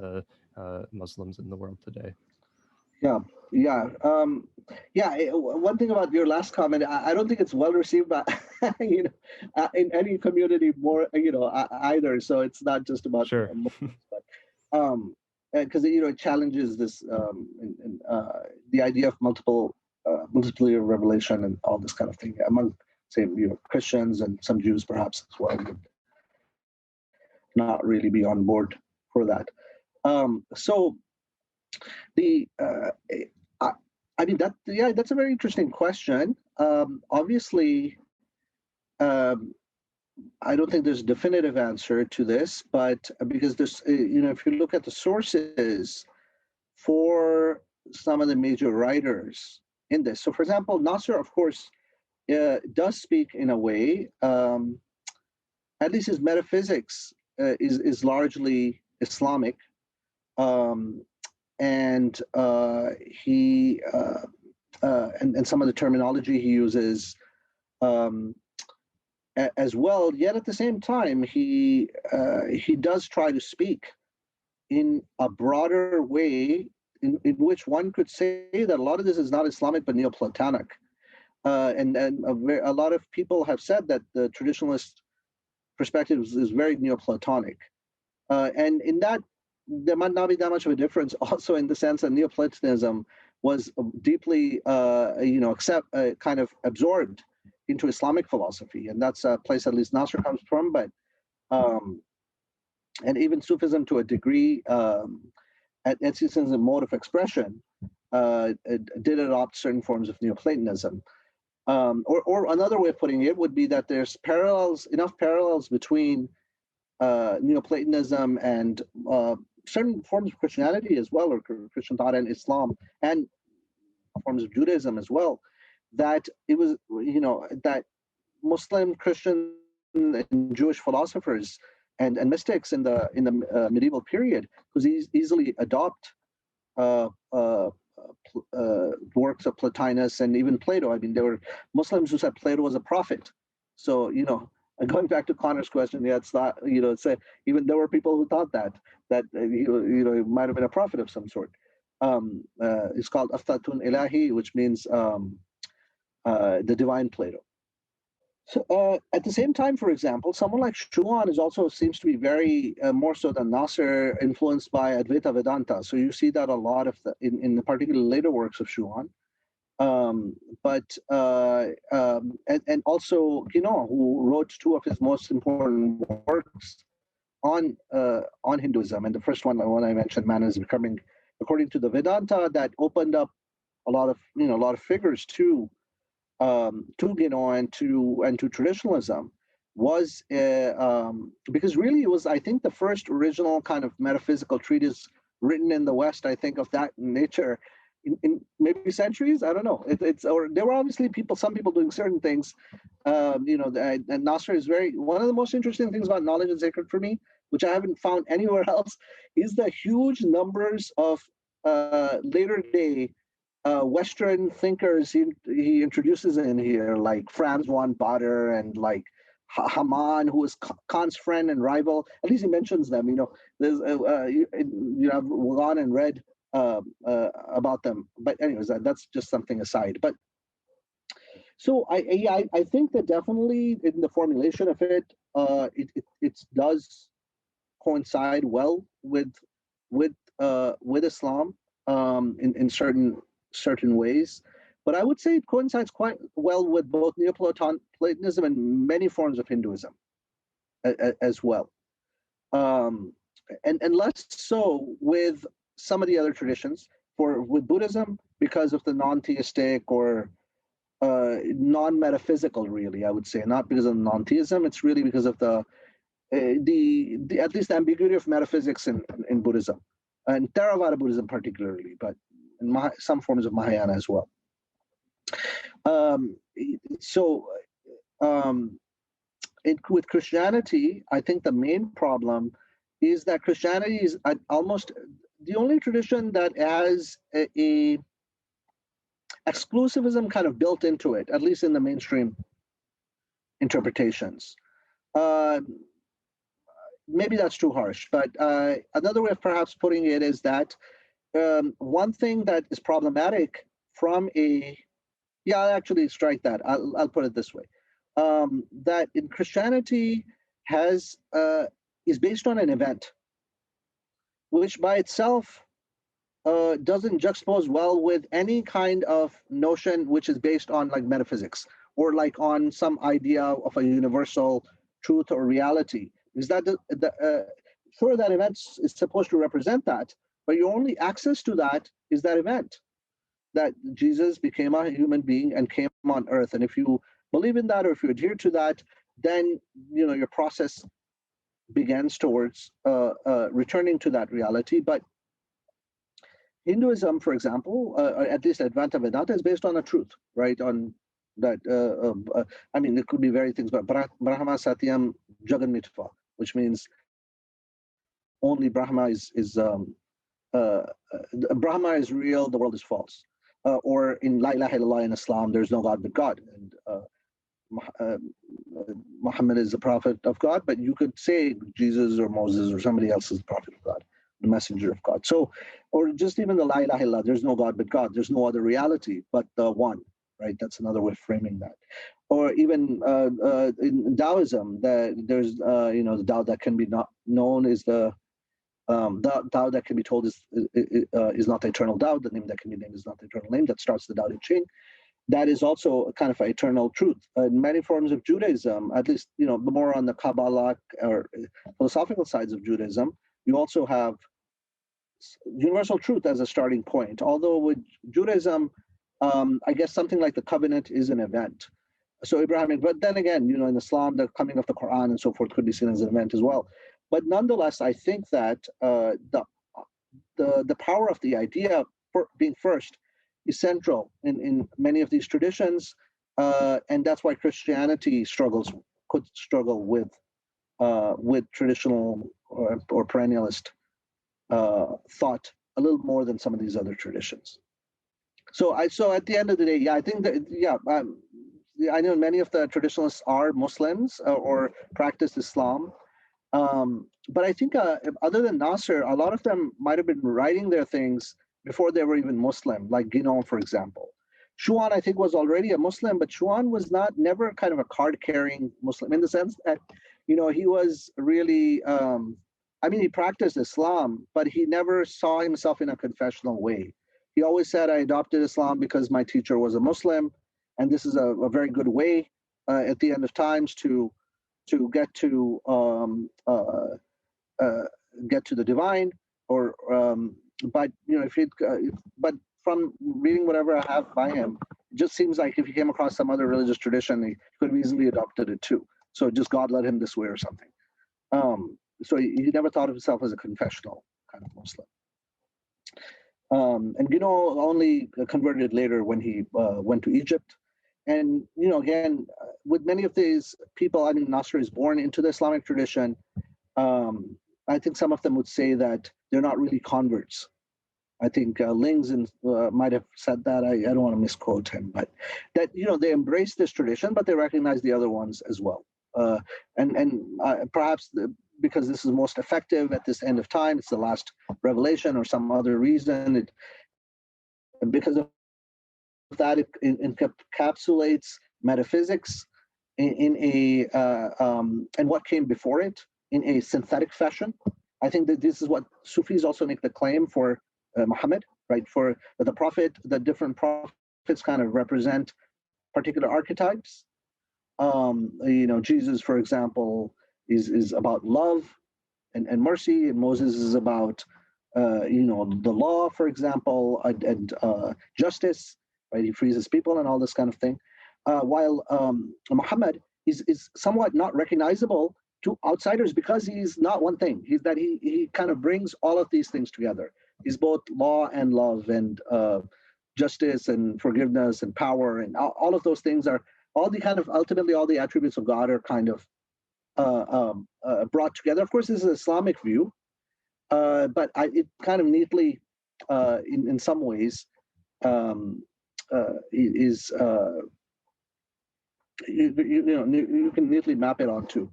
S1: Muslims in the world today?
S2: Yeah. One thing about your last comment, I don't think it's well received by, in any community more, either. So it's not just about
S1: sure.
S2: Muslims, but because it challenges this the idea of multiplicity of revelation and all this kind of thing among, say, Christians and some Jews perhaps as well would not really be on board for that. So the I mean that's a very interesting question. Obviously, I don't think there's a definitive answer to this, but because there's if you look at the sources for some of the major writers in this. So, for example, Nasr, of course, does speak in a way. At least his metaphysics is largely Islamic. And he and some of the terminology he uses as well. Yet at the same time, he does try to speak in a broader way, in which one could say that a lot of this is not Islamic but Neoplatonic. And a lot of people have said that the traditionalist perspective is very Neoplatonic, and in that. There might not be that much of a difference also in the sense that Neoplatonism was deeply, kind of absorbed into Islamic philosophy. And that's a place at least Nasr comes from, but, and even Sufism to a degree, its mode of expression, did adopt certain forms of Neoplatonism. Or another way of putting it would be that there's enough parallels between Neoplatonism and certain forms of Christianity as well, or Christian thought and Islam, and forms of Judaism as well, that it was, that Muslim, Christian, and Jewish philosophers and mystics in the medieval period could easily adopt works of Plotinus and even Plato. I mean, there were Muslims who said Plato was a prophet. So, going back to Connor's question, it's not, even there were people who thought that he might have been a prophet of some sort. It's called Aftatun Ilahi, which means the divine Plato. So at the same time, for example, someone like Shuan also seems to be very more so than Nasr influenced by Advaita Vedanta. So you see that a lot of in the particular later works of Shuan. But also who wrote two of his most important works on Hinduism, and the first one I mentioned, Man is Becoming, according to the Vedanta, that opened up a lot of figures to and to traditionalism, was because really it was, I think, the first original kind of metaphysical treatise written in the West, I think, of that nature. In maybe centuries, I don't know. Or there were obviously some people doing certain things, and Nasr is one of the most interesting things about Knowledge and Sacred for me, which I haven't found anywhere else, is the huge numbers of later day Western thinkers he introduces in here, like Franz von Baader and like Hamann, who was Kant's friend and rival. At least he mentions them. There's I've gone and read about them, but anyways, that's just something aside. But so I think that definitely in the formulation of it, it does coincide well with Islam in certain ways. But I would say it coincides quite well with both Neoplatonism and many forms of Hinduism. as well, and less so with some of the other traditions. With Buddhism, because of the non-theistic or non-metaphysical, really, I would say, not because of non-theism. It's really because of the at least the ambiguity of metaphysics in Buddhism, and Theravada Buddhism particularly, but in some forms of Mahayana as well. With Christianity, I think the main problem is that Christianity is almost the only tradition that has a exclusivism kind of built into it, at least in the mainstream interpretations. Maybe that's too harsh, but another way of perhaps putting it is that one thing that is problematic from I'll actually strike that. I'll put it this way. That in Christianity is based on an event, which by itself doesn't juxtapose well with any kind of notion which is based on like metaphysics or like on some idea of a universal truth or reality. Because sure, that event is supposed to represent that, but your only access to that is that event, that Jesus became a human being and came on earth. And if you believe in that, or if you adhere to that, then your process begins towards returning to that reality. But Hinduism, for example, at least Advaita Vedanta, is based on a truth, right? On that, I mean, it could be various things, but Brahma Satyam Jagan Mitva, which means only Brahma is Brahma is real, the world is false. Or in La ilaha illallah in Islam, there's no God but God, and Muhammad is the prophet of God, but you could say Jesus or Moses or somebody else is the prophet of God, the messenger of God. So, or just even the La ilaha illallah, there's no God but God, there's no other reality but the one, right? That's another way of framing that. Or even in Taoism, there's the Tao that can be not known is the Tao that can be told is not the eternal Tao. The name that can be named is not the eternal name. That starts the Tao Te Ching. That is also a kind of an eternal truth. In many forms of Judaism, at least the more on the Kabbalah or philosophical sides of Judaism, you also have universal truth as a starting point. Although with Judaism, I guess something like the covenant is an event. So Abrahamic, but then again, in Islam, the coming of the Quran and so forth could be seen as an event as well. But nonetheless, I think that the power of the idea for being first is central in many of these traditions, and that's why Christianity could struggle with traditional or perennialist thought a little more than some of these other traditions. So at the end of the day, I think that I know many of the traditionalists are Muslims or practice Islam. But I think other than Nasr, a lot of them might have been writing their things before they were even Muslim, like Guénon, for example. Schuon, I think, was already a Muslim, but Schuon was never kind of a card-carrying Muslim in the sense that, he was really, he practiced Islam, but he never saw himself in a confessional way. He always said, I adopted Islam because my teacher was a Muslim, and this is a very good way at the end of times to get to the divine, but but from reading whatever I have by him, it just seems like if he came across some other religious tradition, he could have easily adopted it too. So just God led him this way or something. So he never thought of himself as a confessional kind of Muslim. And only converted later when he went to Egypt. And again, with many of these people, Nasr is born into the Islamic tradition. I think some of them would say that they're not really converts. I think Lings might have said that. I don't want to misquote him, but that they embrace this tradition, but they recognize the other ones as well. And perhaps because this is most effective at this end of time, it's the last revelation or some other reason. Because of that, it encapsulates metaphysics in a and what came before it in a synthetic fashion. I think that this is what Sufis also make the claim for Muhammad, right? For the prophet, the different prophets kind of represent particular archetypes. Jesus, for example, is about love and mercy, and Moses is about the law, for example, and justice, right? He frees his people and all this kind of thing. While Muhammad is somewhat not recognizable to outsiders because he's not one thing. He kind of brings all of these things together. He's both law and love and justice and forgiveness and power, and all of those things are all the kind of ultimately all the attributes of God are kind of brought together. Of course, this is an Islamic view, but it kind of neatly, in some ways, is you can neatly map it onto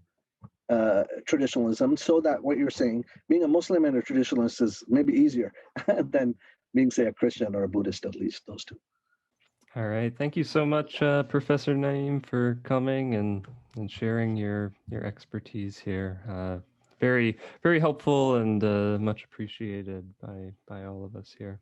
S2: traditionalism, so that what you're saying, being a Muslim and a traditionalist, is maybe easier than being, say, a Christian or a Buddhist, at least those two.
S1: All right. Thank you so much, Professor Naeem, for coming and sharing your expertise here. Very, very helpful and much appreciated by all of us here.